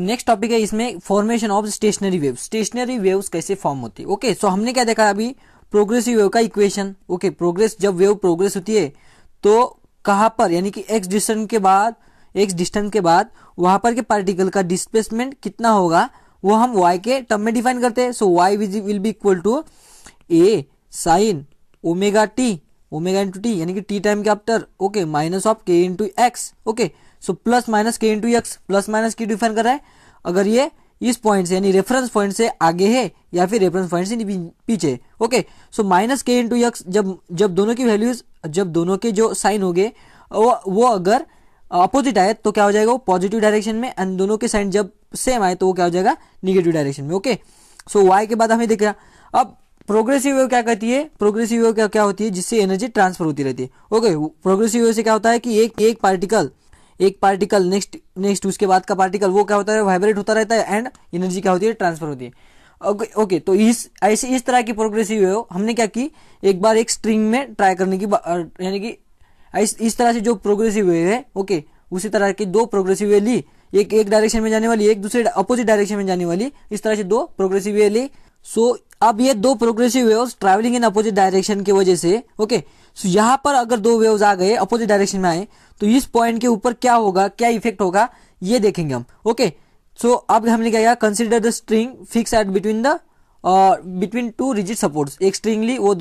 So next topic है इसमें formation of stationery waves. Stationery waves कैसे फॉर्म होती है। ओके, सो हमने क्या देखा अभी, प्रोग्रेसिव वेव का इक्वेशन। ओके, प्रोग्रेस, जब वेव प्रोग्रेस होती है तो कहां पर, यानी कि एक्स डिस्टेंस के बाद वहां पर के पार्टिकल का डिस्प्लेसमेंट कितना होगा वो हम y के टर्म में डिफाइन करते हैं। So y will be equal to a sine omega T, omega into T, यानी कि टी टाइम कैप्टर, okay, minus of K into X. Okay, so plus minus K into X, plus minus की define कर रहा है अगर ये इस पॉइंट से यानी रेफरेंस पॉइंट से आगे है या फिर रेफरेंस पॉइंट से पीछे। Okay, so minus K into x, जब दोनों की वैल्यूज, जब दोनों के जो साइन हो गए वो अगर अपोजिट आए तो क्या हो जाएगा, वो पॉजिटिव डायरेक्शन में, एंड दोनों के साइन जब सेम आए तो वो क्या हो जाएगा, निगेटिव डायरेक्शन में। ओके, सो y के बाद हमें देखा। अब प्रोग्रेसिव वेव क्या कहती है, प्रोग्रेसिव वेव क्या होती है, जिससे एनर्जी ट्रांसफर होती रहती है। ओके, प्रोग्रेसिव वेव से क्या होता है कि एक पार्टिकल नेक्स्ट उसके बाद का पार्टिकल वो क्या होता है, वाइब्रेट होता रहता है, एंड एनर्जी क्या होती है, ट्रांसफर होती है। ओके, तो इस तरह की प्रोग्रेसिव वेव हमने क्या की, एक बार एक स्ट्रिंग में ट्राई करने की, यानी कि इस तरह से जो प्रोग्रेसिव वेव है, ओके, उसी तरह की दो प्रोग्रेसिव वेव ली, एक डायरेक्शन में जाने वाली, एक दूसरे अपोजिट डायरेक्शन में जाने वाली, इस तरह से दो प्रोग्रेसिव वेव ली। सो अब ये दो progressive waves travelling in opposite direction की वजह से, ओके, सो यहां पर अगर दो वेव्स आ गए अपोजिट डायरेक्शन में आए तो इस पॉइंट के ऊपर क्या होगा, क्या इफेक्ट होगा, ये देखेंगे हम। ओके, सो अब हमने क्या किया, consider the string fix eight between two rigid supports. एक स्ट्रिंग ली, वो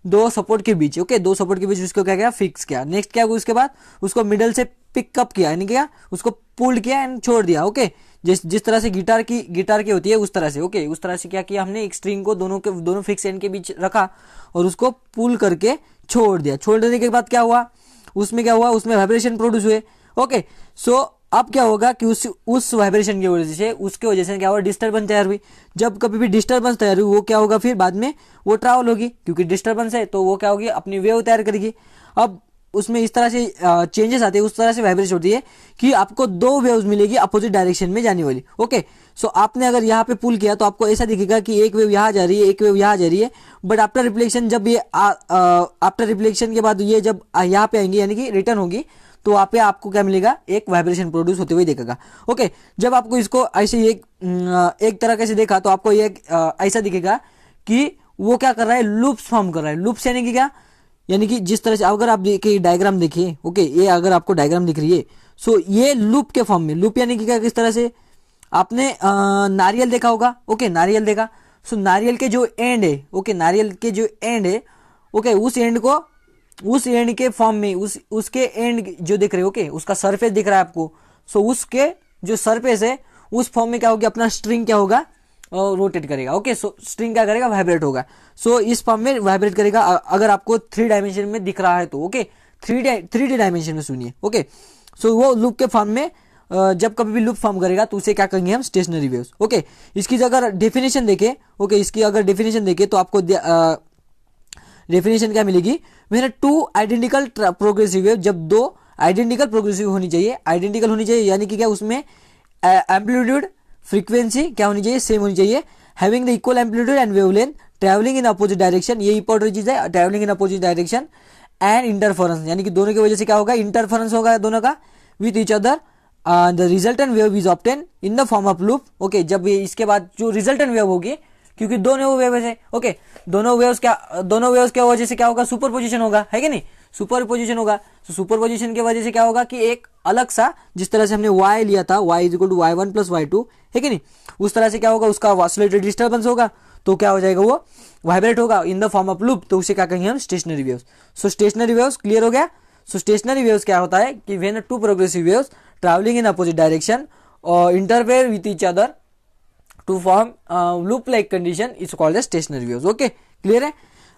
दो सपोर्ट के बीच, ओके, दो सपोर्ट के बीच उसको क्या किया, फिक्स किया। नेक्स्ट क्या हुआ, उसके बाद उसको मिडल से पिकअप किया, यानी क्या, उसको पुल किया एंड छोड़ दिया। ओके, जिस तरह से गिटार की होती है उस तरह से। ओके, उस तरह से क्या किया हमने, एक स्ट्रिंग को दोनों फिक्स एंड के बीच रखा और उसको पुल करके छोड़ दिया। छोड़ देने के बाद क्या हुआ, उसमें वाइब्रेशन प्रोड्यूस हुए। ओके, सो अब क्या होगा कि उस वाइब्रेशन की वजह से क्या होगा, डिस्टर्बेंस तैयार हुई। जब कभी भी डिस्टर्बेंस तैयार हुई वो क्या होगा, फिर बाद में वो ट्रैवल होगी, क्योंकि डिस्टर्बेंस है तो वो क्या होगी, अपनी वेव तैयार करेगी। अब उसमें इस तरह से चेंजेस आते हैं, उस तरह से वाइब्रेशन होती है कि आपको दो वेव्स मिलेगी अपोजिट डायरेक्शन में जाने वाली। ओके, सो आपने अगर यहाँ पे पुल किया तो आपको ऐसा दिखेगा कि एक वेव यहाँ जा रही है, एक वेव यहाँ जा रही है, बट आफ्टर रिफ्लेक्शन, जब ये आफ्टर रिफ्लेक्शन के बाद ये जब यहाँ पे आएंगी, यानी कि रिटर्न होगी, तो वहाँ पे आपको क्या मिलेगा, एक वाइब्रेशन प्रोड्यूस होते हुए देखेगा। ओके, जब आपको इसको ऐसे एक तरह से देखा तो आपको ये ऐसा दिखेगा कि वो क्या कर रहा है, लूप्स फॉर्म कर रहा है। लूप्स यानी कि क्या, यानी कि जिस तरह से अगर आप देखिए डायग्राम देखिए, ओके, ये अगर आपको डायग्राम दिख रही है, सो ये लूप के फॉर्म में, लूप यानी कि क्या, किस तरह से आपने नारियल देखा होगा। ओके, नारियल देखा, सो नारियल के जो एंड है, ओके, नारियल के जो एंड है, ओके, उस एंड के फॉर्म में उसके एंड जो दिख रहे, ओके, उसका सरफेस दिख रहा है आपको। सो उसके जो सरफेस है उस फॉर्म में क्या होगा, अपना स्ट्रिंग क्या होगा, रोटेट करेगा। ओके, सो स्ट्रिंग क्या करेगा, वाइब्रेट होगा। सो इस फॉर्म में वाइब्रेट करेगा अगर आपको 3 डायमेंशन में दिख रहा है तो। ओके, 3D डायमेंशन में सुनिए। ओके, सो वो लूप के फॉर्म में जब कभी भी लूप फॉर्म करेगा तो उसे क्या कहेंगे हम, स्टेशनरी वेव्स। ओके, इसकी अगर डेफिनेशन देखें, ओके, इसकी अगर डेफिनेशन देखें तो आपको डेफिनेशन क्या मिलेगी, when two identical progressive wave, जब दो आइडेंटिकल प्रोग्रेसिव होनी चाहिए, आइडेंटिकल होनी चाहिए यानी कि क्या, उसमें एम्पलीट्यूड फ्रीक्वेंसी क्या होनी चाहिए, सेम होनी चाहिए, having the equal amplitude and wavelength, travelling in opposite direction, ये इंपॉर्टेंट चीज है, travelling in opposite direction, and interference, यानी कि दोनों की वजह से क्या होगा, इंटरफेरेंस होगा दोनों का with each other, the resultant wave is obtain in the form of loop. Okay, जब ये इसके बाद जो रिजल्टेंट वेव होगी, क्योंकि दोनों वेव है, ओके, दोनों वेव्स क्या वजह से क्या होगा, सुपर पोजिशन होगा, है कि नहीं, सुपर पोजिशन होगा। तो सुपर पोजिशन की वजह से क्या होगा कि एक अलग सा, जिस तरह से हमने y लिया था, y is equal to y1 plus y2, है कि नहीं, उस तरह से क्या होगा, उसका ऑसिलेटरी डिस्टर्बेंस होगा, तो क्या हो जाएगा, वो वाइब्रेट होगा in the form of loop, तो उसे क्या कहेंगे हम, stationary waves. So stationary waves clear हो गया। सो स्टेशनरी वेव्स क्या होता है कि when two progressive waves travelling in opposite direction और interfere with each other to form loop like condition is called as stationary waves. Okay, clear है।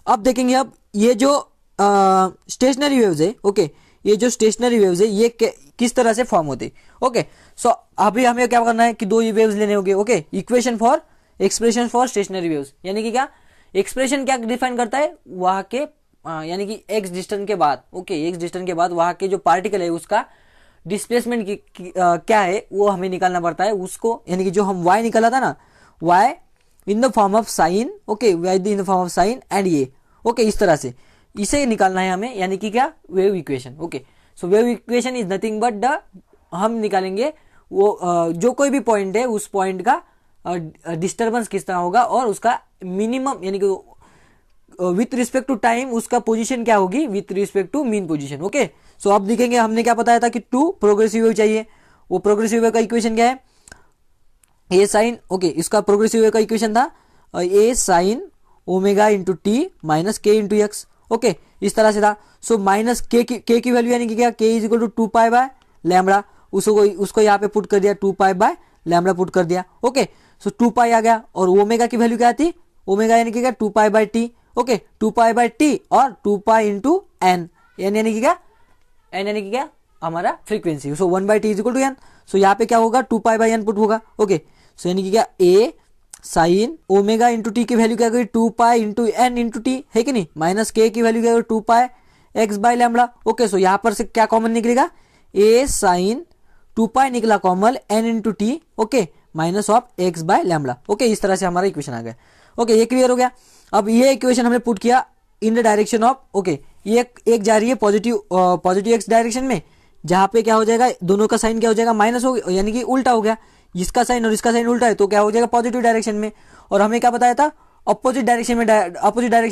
अब देखेंगे, अब ये जो स्टेशनरी वेव्स है, ओके, ये जो स्टेशनरी वेव्स है ये किस तरह से फॉर्म होते हैं। ओके, सो अभी हमें क्या करना है कि दो ये वेव्स लेने होंगे। Okay, equation for expression for stationary waves, यानी कि क्या, एक्सप्रेशन क्या डिफाइन करता है, वहां के यानी कि एक्स डिस्टेंस के बाद, ओके, एक्स डिस्टेंस के बाद वहां के जो पार्टिकल है उसका डिस्प्लेसमेंट क्या है वो हमें निकालना पड़ता है उसको, यानी कि जो हम y निकाला था ना, y in the form of sine, okay, in the form of sine and ये, ओके, इस तरह से इसे निकालना है हमें, यानी कि क्या, wave equation. Okay, so wave equation is nothing but the, हम निकालेंगे वो जो कोई भी पॉइंट है उस पॉइंट का डिस्टर्बेंस किस तरह होगा और उसका मिनिमम यानी कि विथ रिस्पेक्ट टू टाइम उसका पोजीशन क्या होगी with respect to mean position. Okay, so अब देखेंगे हमने क्या बताया था कि 2 प्रोग्रेसिव वेव चाहिए। वो प्रोग्रेसिव वेव का इक्वेशन क्या है, ए साइन, ओके, इसका प्रोग्रेसिव वेव का इक्वेशन था A sine omega into T minus K into X. Okay, इस तरह से था। सो माइनस के की वैल्यू यानी कि क्या, k is equal to 2 pi by lambda, उसको यहाँ पे पुट कर दिया, 2 पाई बाय लैम्बडा पुट कर दिया। ओके, सो 2 पाई आ गया और ओमेगा की वैल्यू क्या थी, ओमेगा यानी कि क्या 2 pi bye T. Okay, 2 pi bye T और 2 पाई इंटू एन, एन यानी कि क्या, एन यानी कि क्या हमारा frequency. So 1 by T is equal to N. So यहाँ पे क्या होगा 2 पाई बाय एन पुट होगा। ओके, सो यानी कि क्या A sine omega into T की वैल्यू क्या होगी 2 pi into N into T, है कि नहीं, माइनस के की वैल्यू क्या होगी 2 pi X by lambda. Okay, so यहाँ पर से क्या कॉमन निकलेगा, ए साइन 2 पाई निकला common n into T, okay, minus of x by lambda. Okay, इस तरह से हमारा इक्वेशन आ गया। ओके, ये क्लियर हो गया। अब ये इक्वेशन हमने पुट किया in the direction of, okay, ये एक जा रही है पॉजिटिव एक्स डायरेक्शन में, जहां पे क्या हो जाएगा दोनों का साइन क्या हो जाएगा माइनस हो, यानी कि उल्टा हो गया, इसका साइन और इसका साइन उल्टा है तो क्या हो जाएगा पॉजिटिव डायरेक्शन में। और हमें क्या बताया था अपोजिट डायरेक्शन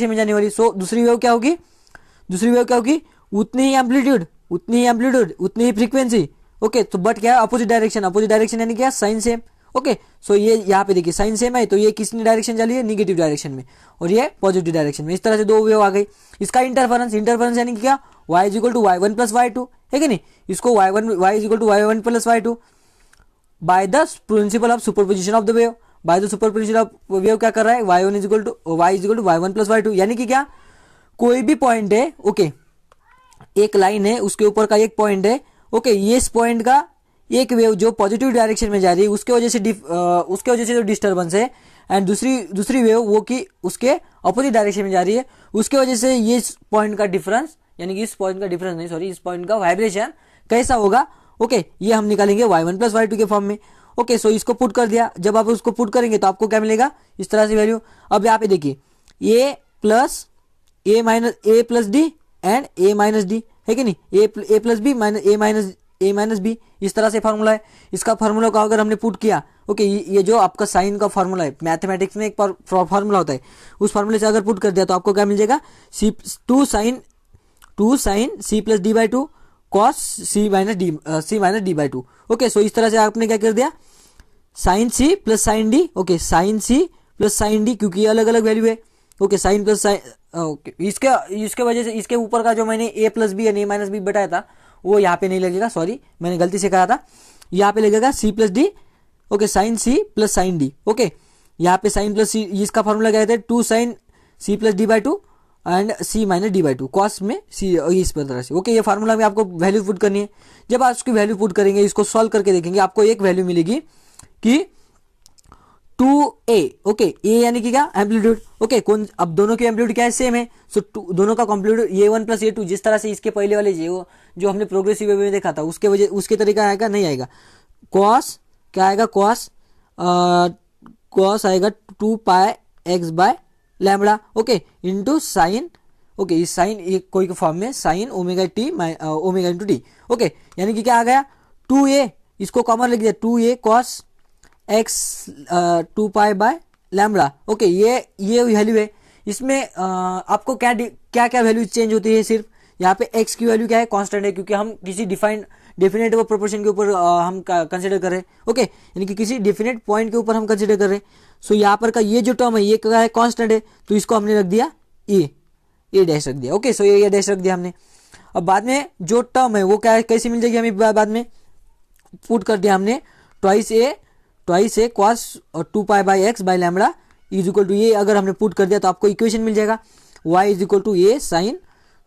में जाने वाली। सो दूसरी वेव क्या होगी उतनी ही एम्पलीट्यूड उतनी ही फ्रीक्वेंसी। ओके, तो बट क्या है अपोजिट डायरेक्शन यानी क्या साइन सेम। ओके, सो ये यहाँ पे देखिए साइन सेम है तो ये किसने डायरेक्शन चली है निगेटिव डायरेक्शन में और ये पॉजिटिव डायरेक्शन में। इस तरह से दो वेव आ गई। इसका इंटरफेरेंस यानी कि क्या y is equal to y1 plus y2, है कि नहीं, इसको y is equal to y1 plus y2 by the principle of superposition of the wave. By the superposition of wave क्या कर रहा है y1 is equal to y1 plus y2, यानी कि क्या कोई भी पॉइंट है, ओके, एक लाइन है उसके ऊपर का एक पॉइंट है, ओके, ये इस पॉइंट का एक वेव जो पॉजिटिव डायरेक्शन में जा रही है उसके वजह से जो डिस्टर्बेंस है एंड दूसरी वेव वो कि उसके अपोजिट डायरेक्शन में जा रही है उसके वजह से ये इस पॉइंट का डिफरेंस यानी कि इस पॉइंट का वाइब्रेशन कैसा होगा। ओके, ये हम निकालेंगे y1 प्लस y2 के फॉर्म में। ओके, सो इसको पुट कर दिया। जब आप उसको पुट करेंगे तो आपको क्या मिलेगा इस तरह से वैल्यू। अब यहाँ पे देखिए A plus D and A minus D, है कि नहीं, A plus B minus A minus B, इस तरह से फार्मूला है। इसका फार्मूला का अगर हमने पुट किया, ओके, ये जो आपका साइन का फार्मूला है मैथमेटिक्स में एक फार्मूला होता है, उस फार्मूले से अगर पुट कर दिया तो आपको क्या मिल जाएगा two sine C plus D by two cos C minus D by two. Okay, so इस तरह से आपने क्या कर दिया sine C plus sine D, okay, sine C plus sine D, क्योंकि अलग अलग वैल्यू है। Okay, sine plus sine, okay, इसके वजह से इसके ऊपर का जो मैंने ए प्लस बी या ए माइनस बी बताया था वो यहाँ पे नहीं लगेगा, सॉरी मैंने गलती से कहा था, यहाँ पे लगेगा C plus D, okay, sine C plus sine D. Okay, यहाँ पे साइन प्लस सी, इसका फॉर्मूला क्या है 2 sine C plus D by two and C minus D by two cos में सी, इस तरह से। ओके, ये फार्मूला में आपको वैल्यू पुट करनी है। जब आप उसकी वैल्यू पुट करेंगे, इसको सॉल्व करके देखेंगे, आपको एक वैल्यू मिलेगी कि 2a, ओके, ए यानी कि क्या एम्पलीट्यूड। ओके, कौन अब दोनों की एम्पलीट्यूड क्या है सेम है, सो दोनों का कॉम्प्लीट्यूड a1 प्लस a2, जिस तरह से इसके पहले वाले जो हमने प्रोग्रेसिव वेव में देखा था उसके तरीका आएगा, नहीं आएगा। कॉस क्या आएगा, कॉस आएगा 2 pi X by lambda, okay, into sine, okay, इस साइन एक कोई के फॉर्म में sine omega T omega into T. Okay, यानी कि क्या आ गया 2a, इसको कॉमन लिख दिया 2a cos x 2 pi by lambda. Okay, ये वैल्यू है। इसमें आपको क्या वैल्यू चेंज होती है, सिर्फ यहाँ पे x की वैल्यू क्या है कांस्टेंट है, क्योंकि हम किसी डेफिनेट प्रोपोर्शन के ऊपर हम कंसिडर कर रहे हैं। ओके, यानी कि किसी डेफिनेट पॉइंट के ऊपर हम कंसिडर कर रहे हैं। सो यहाँ पर का ये जो टर्म है ये क्या है कांस्टेंट है, तो इसको हमने रख दिया ए डैश रख दिया। ओके, सो ये डैश रख दिया हमने। अब बाद में जो टर्म है वो क्या है कैसे मिल जाएगी हमें, बाद में पुट कर दिया हमने twice A cos 2 pi by x by lambda is equal to ये अगर हमने पुट कर दिया तो आपको इक्वेशन मिल जाएगा y is equal to A sine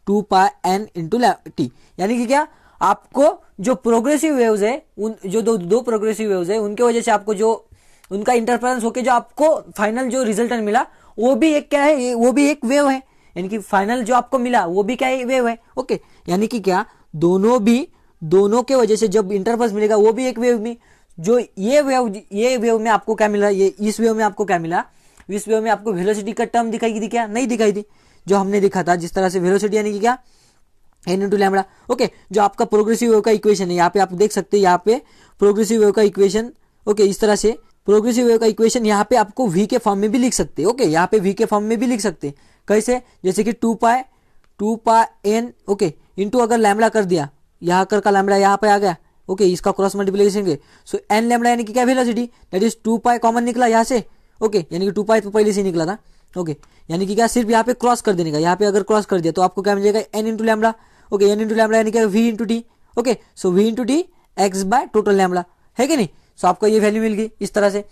2 pi n into T. यानी कि क्या आपको जो प्रोग्रेसिव वेव्स है उन जो दो प्रोग्रेसिव वेव्स है उनके वजह से आपको जो उनका इंटरफेरेंस होकर जो आपको फाइनल जो रिजल्टेंट मिला वो भी एक क्या है, वो भी एक वेव है, यानी कि फाइनल जो आपको मिला वो भी क्या है वेव है। ओके, यानी कि क्या दोनों के वजह से जब इंटरफेरेंस मिलेगा वो भी एक वेव में, जो ये वेव में आपको क्या मिला, ये इस वेव में आपको क्या मिला, इस वेव में आपको वेलोसिटी का टर्म दिखाई दी क्या, नहीं दिखाई दी, जो हमने देखा था जिस तरह से वेलोसिटी यानी कि क्या एन इंटू लैम्बडा। ओके, जो आपका प्रोग्रेसिव वेव का इक्वेशन है, यहाँ पे आप देख सकते हैं, यहाँ पे प्रोग्रेसिव वेव का इक्वेशन, ओके, इस तरह से प्रोग्रेसिव वेव का इक्वेशन यहाँ पे आपको वी के फॉर्म में भी लिख सकते हैं। ओके, यहाँ पे वी के फॉर्म में भी लिख सकते हैं। कैसे? जैसे कि two pi n, okay, into अगर लैम्बडा कर दिया, यहाँ कर का लैम्बडा यहाँ पे आ गया, ओके, इसका क्रॉस मल्टीप्लिकेशन के, सो एन लैम्बडा यानी कि क्या velocity, that is 2 pi common निकला यहाँ से, ओके, यानी कि 2 पाई तो पहले से ही निकला था, ओके, यानी कि क्या सिर्फ यहाँ पे क्रॉस कर देने का, यहाँ पे अगर क्रॉस कर दिया तो आपको क्या मिलेगा, n into lambda, okay, n into lambda यानी क्या v into T, okay, so v into t x by total lambda, है कि नहीं? सो आपको ये वैल्यू मिल गई इस तरह से।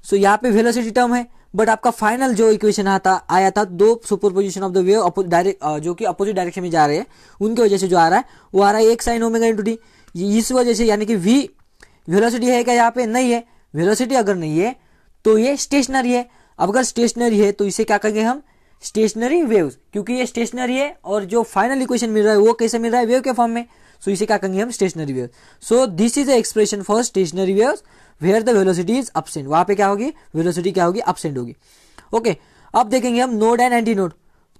सो यहाँ पे वेलोसिटी टर्म है, बट आपका फाइनल जो इक्वेशन आया था दो superposition of the wave direct जो कि अपोजिट डायरेक्शन में जा रहे हैं, उनकी वजह से जो आ रहा है वो आ रहा है एक साइन ओमेगा इंटू टी, इस वजह से, यानी कि वी वेलोसिटी है क्या यहाँ पे? नहीं है। वेलोसिटी अगर नहीं है तो ये स्टेशनरी है। अब अगर स्टेशनरी है तो इसे क्या कहेंगे हम? स्टेशनरी वेव्स, क्योंकि ये स्टेशनरी है और जो फाइनल इक्वेशन मिल रहा है वो कैसे मिल रहा है? वेव के फॉर्म में। सो इसे क्या कहेंगे हम? Stationary wave. So this is the expression for stationary waves where the velocity is absent. वहां पे क्या होगी? वेलोसिटी क्या होगी? अपसेंट होगी। ओके, अब देखेंगे हम node and anti node,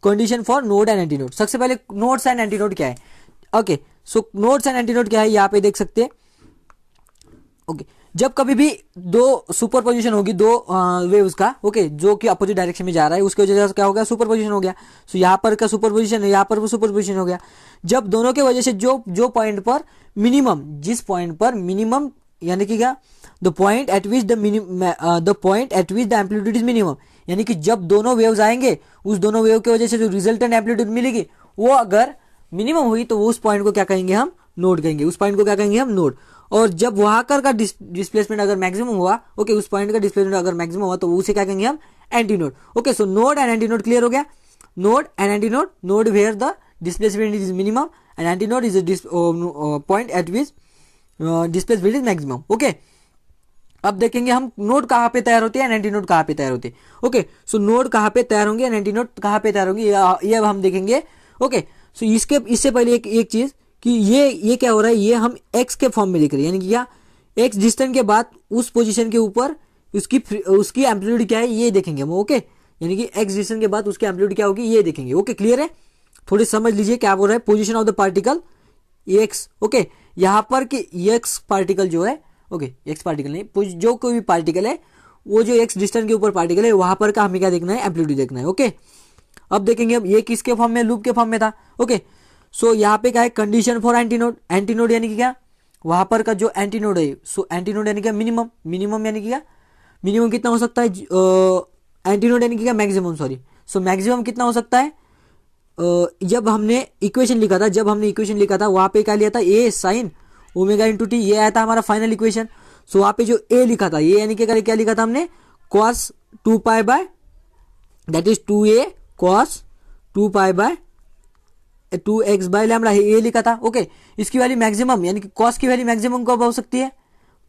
condition for node and anti node. सबसे पहले नोड्स एंड एंटी नोड क्या है? Okay, so nodes and anti node क्या है यहाँ पे देख सकते हैं। ओके, जब कभी भी दो सुपरपोजिशन होगी दो वेव्स का, ओके, जो कि अपोजिट डायरेक्शन में जा रहा है, उसकी वजह से क्या हो गया? सुपरपोजिशन हो गया। सो यहाँ पर का सुपरपोजिशन है, यहाँ पर वो सुपरपोजिशन हो गया। जब दोनों के वजह से जो पॉइंट पर मिनिमम, जिस पॉइंट पर मिनिमम, यानी कि क्या? The point at which the amplitude is minimum, यानी कि जब दोनों वेव्स आएंगे, उस दोनों वेव की वजह से जो रिजल्टेंट एम्पलीट्यूड मिलेगी वो अगर मिनिमम हुई तो वो उस पॉइंट को क्या कहेंगे हम? नोड कहेंगे। उस पॉइंट को क्या कहेंगे हम? नोड। और जब वहां का डिस्प्लेसमेंट अगर मैक्सिमम हुआ, ओके, उस पॉइंट का डिस्प्लेसमेंट अगर मैक्सिमम हुआ तो उसे क्या कहेंगे हम? Anti node. Okay, so node and anti node clear हो गया। Node and anti node, node where the displacement is minimum and anti node is point at which displacement is maximum. Okay, अब देखेंगे हम नोड कहाँ पे तैयार होते हैं एंड एंटी नोड कहाँ पे तैयार होते हैं। ओके, सो नोड कहाँ पे तैयार होंगे एंड एंटी नोड कहाँ पे तैयार होंगे, ये अब हम देखेंगे। ओके, सो इससे पहले एक चीज कि ये क्या हो रहा है, ये हम एक्स के फॉर्म में लिख रहे हैं, यानी कि क्या? एक्स डिस्टेंस के बाद उस पोजीशन के ऊपर उसकी एम्पलीट्यूड क्या है ये देखेंगे हम। ओके, यानी कि एक्स डिस्टेंस के बाद उसकी एम्पलीट्यूड क्या होगी ये देखेंगे। ओके, क्लियर है? थोड़ी समझ लीजिए क्या बोल रहा है। Position of the particle x, okay, यहाँ पर कि एक्स पार्टिकल जो है, ओके, एक्स पार्टिकल नहीं, जो कोई भी पार्टिकल है, वो जो एक्स डिस्टेंस के ऊपर पार्टिकल है वहां पर का हमें क्या देखना है? एम्पलीट्यूड देखना है। ओके, अब देखेंगे अब ये किसके फॉर्म में? लूप के फॉर्म में था। ओके, सो यहाँ पे क्या है? Condition for antinode. एंटीनोड यानी कि क्या? वहां पर का जो एंटीनोड है, सो एंटीनोड यानी क्या? मिनिमम। मिनिमम यानी कि क्या? मिनिमम कितना हो सकता है? एंटीनोड यानी कि क्या? Maximum, sorry. सो मैक्सिमम कितना हो सकता है? जब हमने इक्वेशन लिखा था वहां पे क्या लिया था? A sine omega into T, ये आया था हमारा फाइनल इक्वेशन। सो वहां पे जो ए लिखा था, ये यानी कि क्या लिखा था हमने? Cos 2 pi by, that is 2a cos 2 pi by 2x by lambda, ये लिखा था। ओके, इसकी वैल्यू मैक्सिमम, यानी कि कॉस की वैल्यू मैक्सिमम कब हो सकती है?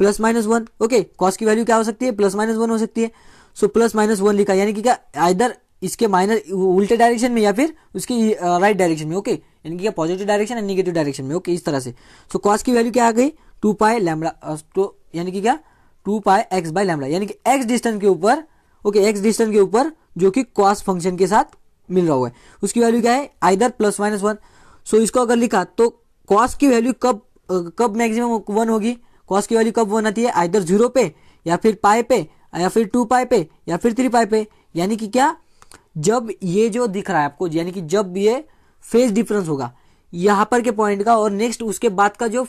+-1। ओके, कॉस की वैल्यू क्या हो सकती है? +-1 हो सकती है। सो +-1 लिखा, यानी कि क्या? आइदर इसके माइनस उल्टे डायरेक्शन में या फिर उसकी राइट डायरेक्शन में। ओके, यानी कि क्या? Positive direction and negative direction में। ओके, इस तरह से। सो कॉस की वैल्यू क्या आ गई? 2 पाई लैम्बडा, तो यानी कि क्या? 2 पाई एक्स बाय लैम्बडा, यानी कि एक्स डिस्टेंस के ऊपर, ओके, एक्स डिस्टेंस के ऊपर जो कि कॉस फंक्शन के साथ मिल रहा हुआ है, उसकी वैल्यू क्या है? आइदर +-1। सो इसको अगर लिखा तो कॉस की वैल्यू कब मैक्सिमम 1 होगी? कॉस की वैल्यू कब 1 आती है? आइदर 0 पे या फिर पाई पे या फिर 2 पाई पे या फिर 3 पाई पे। यानी कि क्या? जब ये जो दिख रहा है आपको, यानी कि जब ये फेज डिफरेंस होगा यहाँ पर के पॉइंट का और नेक्स्ट उसके बाद का जो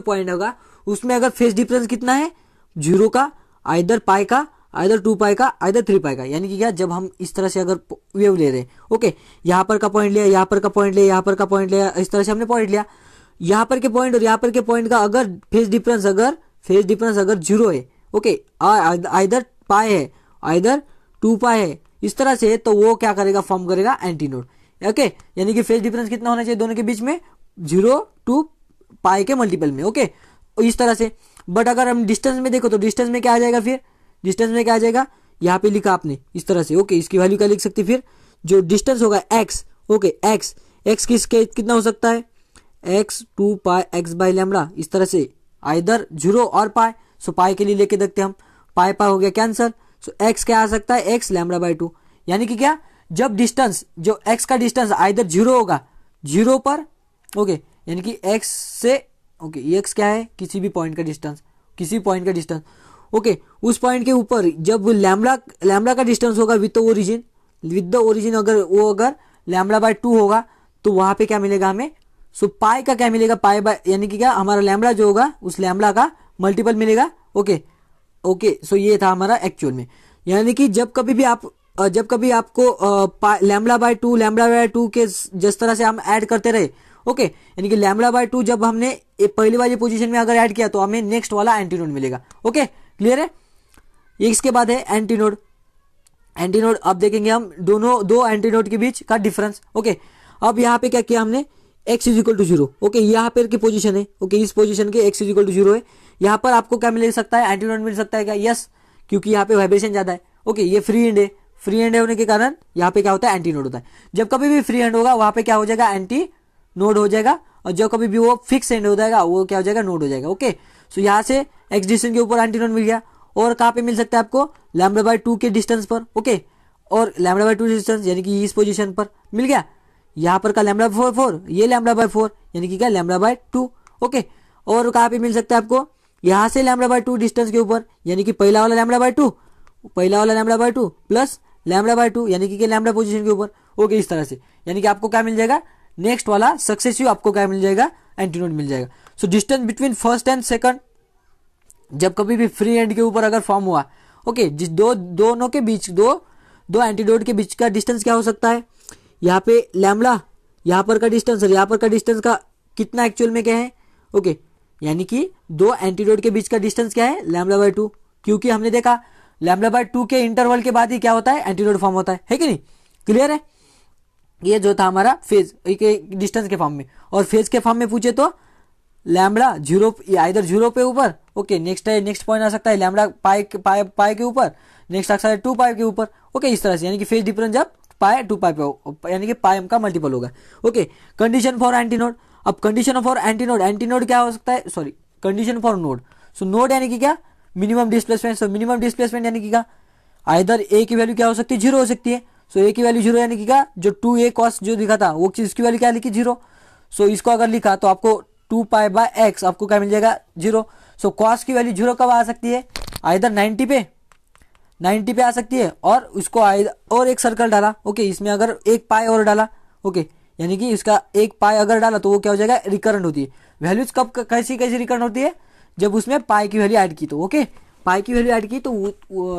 पॉइंट होगा, उसमें अगर फेज डिफरेंस कितना है? 0 का, आइदर पाई का, आइदर 2 पाई का, आइदर 3 पाई का। यानी कि क्या? जब हम इस तरह से अगर वेव ले रहे हैं, ओके, यहाँ पर का पॉइंट लिया, यहाँ पर का पॉइंट लिया, यहाँ पर का पॉइंट लिया, इस तरह से हमने पॉइंट लिया, यहाँ पर के पॉइंट और यहाँ पर के पॉइंट का अगर फेज डिफरेंस अगर 0 है, ओके, आइदर पाई है, आइदर 2 पाई है, इस तरह से, तो वो क्या करेगा? फॉर्म करेगा एंटीनोड। ओके, यानी कि फेज डिफरेंस कितना होना चाहिए दोनों के बीच में? 0 to पाई के मल्टीपल में। ओके, इस तरह से। बट अगर हम डिस्टेंस में देखो तो डिस्टेंस में क्या आ जाएगा? फिर डिस्टेंस में क्या आ जाएगा? यहाँ पे लिखा आपने इस तरह से। ओके, इसकी वैल्यू क्या लिख सकते? फिर जो डिस्टेंस होगा x, ओके, x कितना हो सकता है? x 2 pi X by lambda, इस तरह से, आइदर 0 और पाई। सो पाई के लिए लेके देखते हम, पाई हो गया कैंसर। सो x क्या आ सकता है? x लैम्बडा बाय 2, यानी कि क्या? जब डिस्टेंस, जो x का डिस्टेंस आइदर 0 होगा, 0 पर, ओके, यानी कि x से, ओके, ये x क्या है, किसी भी पॉइंट का डिस्टेंस, किसी पॉइंट का डिस्टेंस, ओके, उस पॉइंट के ऊपर जब लैम्बडा का डिस्टेंस होगा विद द ओरिजिन अगर लैम्बडा बाय 2 होगा तो वहां पे क्या मिलेगा हमें, सो पाई का क्या मिलेगा, पाई बाय, यानी कि क्या, हमारा लैम्बडा जो होगा उस लैम्बडा का मल्टीपल मिलेगा, ओके, ओके। सो ये था हमारा एक्चुअल में, यानी कि जब कभी आपको लैम्बडा बाय 2 के जिस तरह से हम ऐड करते रहे, ओके, यानी कि लैम्बडा बाय 2 जब हमने पहली वाली पोजीशन में अगर ऐड किया तो हमें नेक्स्ट वाला एंटीनोड मिलेगा, ओके, क्लियर है। इसके बाद है एंटीनोड। अब देखेंगे हम दो एंटीनोड के बीच का डिफरेंस, ओके। अब यहाँ पे क्या किया हमने, x is equal to 0, okay, यहाँ पर की पोजीशन है, ओके, इस पोजीशन के x इज इक्वल टू 0 है। यहाँ पर आपको क्या मिल सकता है, एंटीनोड मिल सकता है क्या, यस, क्योंकि यहाँ पे वाइब्रेशन ज्यादा है, ओके, ये फ्री एंड होने के कारण यहाँ पे क्या होता है, एंटीनोड होता है। जब कभी भी फ्री एंड होगा वहां पे क्या हो जाएगा, एंटी नोड हो जाएगा, और जब कभी भी वो फिक्स एंड हो जाएगा वो क्या हो जाएगा, नोड हो जाएगा, ओके। सो यहाँ से एक्स डिस्टेंस के ऊपर एंटीनोड मिल गया, और कहाँ पे मिल सकता है आपको, लैम्बडा बाय 2 के डिस्टेंस पर, ओके, और लैम्बडा बाय 2 डिस्टेंस यानी कि इस पोजीशन पर मिल गया। यहाँ पर का लैम्बडा 4 ये लैम्बडा बाय 4 यानी कि क्या, लैम्बडा बाय 2, ओके। और कहाँ पे मिल सकता है आपको, यहाँ से लैम्बडा बाय 2 डिस्टेंस के ऊपर, यानी कि पहला वाला lambda by 2 plus lambda by 2 यानी कि लैम्बडा पोजीशन के ऊपर, ओके, इस तरह से, यानी कि आपको क्या मिल जाएगा, नेक्स्ट वाला सक्सेसिव आपको क्या मिल जाएगा, एंटीनोड मिल जाएगा। So distance between first and second जब कभी भी फ्री एंड के ऊपर अगर फॉर्म हुआ, ओके, जिस दोनों के बीच दो एंटीनोड के बीच का डिस्टेंस क्या हो सकता है, यहाँ पे लैम्बडा, यहाँ पर का डिस्टेंस और यहाँ पर का डिस्टेंस का कितना एक्चुअल में क्या है, ओके, यानी कि दो एंटीनोड के बीच का डिस्टेंस क्या है, लैम्बडा बाय 2, क्योंकि हमने देखा लैम्बडा बाय 2 के इंटरवल के बाद ही क्या होता है, एंटीनोड फॉर्म होता है कि नहीं, क्लियर है। ये जो था हमारा फेज के डिस्टेंस के फॉर्म में, और फेज के फॉर्म में पूछे तो लैम्बडा 0 या इधर 0 पे ऊपर, ओके, नेक्स्ट पॉइंट आ सकता है लैम्बडा पाई के ऊपर, नेक्स्ट आ सकता है 2 पाई के ऊपर, ओके, इस तरह से, यानी कि फेज डिफरेंस जब पाई 2 पाई पे यानी कि पाई का मल्टीपल होगा, ओके। कंडीशन फॉर एंटीनोड, अब कंडीशन फॉर एंटीनोड क्या हो सकता है, sorry, condition for node, so node यानी कि क्या, minimum displacement, so minimum displacement यानी कि क्या, आइदर ए की वैल्यू क्या हो सकती है, 0 हो सकती है, सो ए की वैल्यू 0 यानी कि क्या, जो 2a कॉस जो लिखा था वो चीज की वैल्यू क्या लिखी, 0, सो इसको अगर लिखा तो आपको 2 पाई बाय एक्स आपको क्या मिल जाएगा, 0। सो कॉस की वैल्यू 0 कब आ सकती है, आइदर 90 पे आ सकती है, और उसको और एक सर्कल डाला, ओके, इसमें अगर एक पाई और डाला, ओके, यानी कि इसका एक पाई अगर डाला तो वो क्या हो जाएगा, रिकरेंट होती है। वैल्यूज कब कैसी रिकरेंट होती है, जब उसमें पाई की वैल्यू ऐड की तो, ओके, पाई की वैल्यू ऐड की तो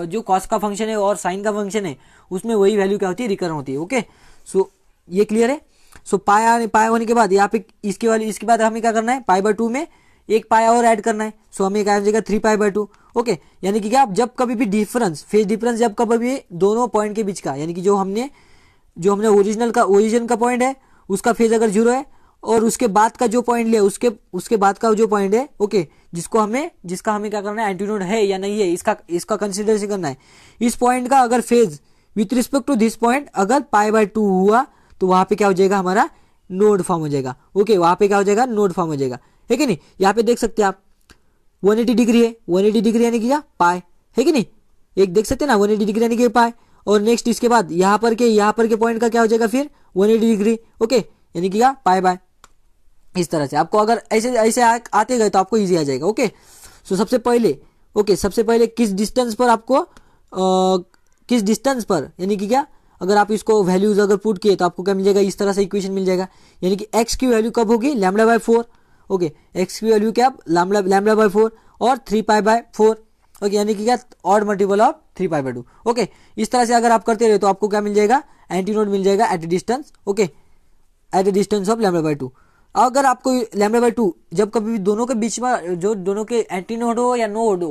जो कॉस का फंक्शन है और साइन का फंक्शन है उसमें वही वैल्यू क्या होती है, रिकरेंट होती है, ओके। सो ये क्लियर है। सो पाई होने के बाद यहाँ पे इसके बाद हमें क्या करना है, पाई बाय 2 में एक पाई और ऐड करना है, सो हमें क्या हो जाएगा, 3 पाई बाय 2, ओके, यानी कि क्या, जब कभी भी फेज डिफरेंस जब कभी भी दोनों पॉइंट के बीच का, यानी कि जो हमने ओरिजिन का पॉइंट है उसका फेज अगर 0 है, और उसके बाद का जो पॉइंट लिया उसके बाद का जो पॉइंट है, ओके, जिसका हमें क्या करना है, एंटीनोड है या नहीं है इसका कंसिडरेशन करना है। इस पॉइंट का अगर phase with respect to this point अगर पाई बाय 2 हुआ तो वहां पे क्या हो जाएगा, हमारा नोड फॉर्म हो जाएगा, ओके, वहां पे क्या हो जाएगा, नोड फॉर्म हो जाएगा, है कि नहीं। यहाँ पे देख सकते हैं आप 180 डिग्री है, 180 डिग्री यानी कि क्या, पाई, है कि नहीं, एक देख सकते हैं ना, 180 डिग्री यानी कि पाई, और नेक्स्ट इसके बाद यहाँ पर के पॉइंट का क्या हो जाएगा फिर 180 डिग्री, ओके, यानी कि क्या, पाई बाय, इस तरह से। आपको अगर ऐसे आते गए तो आपको इजी आ जाएगा, ओके। सो सबसे पहले किस डिस्टेंस पर यानी कि क्या, अगर आप इसको वैल्यूज अगर पुट किए तो आपको क्या मिल जाएगा, इस तरह से इक्वेशन मिल जाएगा, यानी कि x की वैल्यू कब होगी, लैम्बडा बाय 4, ओके, x की वैल्यू क्या, लैम्बडा बाय 4 और 3 पाई बाय 4, ओके, यानी कि क्या, odd multiple of 3 pi by 2, okay. इस तरह से अगर आप करते रहे तो आपको क्या मिल जाएगा, एंटीनोड मिल जाएगा at a distance, okay, at a distance of lambda by 2। अगर आपको लैम्बडा बाय 2 जब कभी भी दोनों के बीच में जो दोनों के एंटीनोड हो या नोड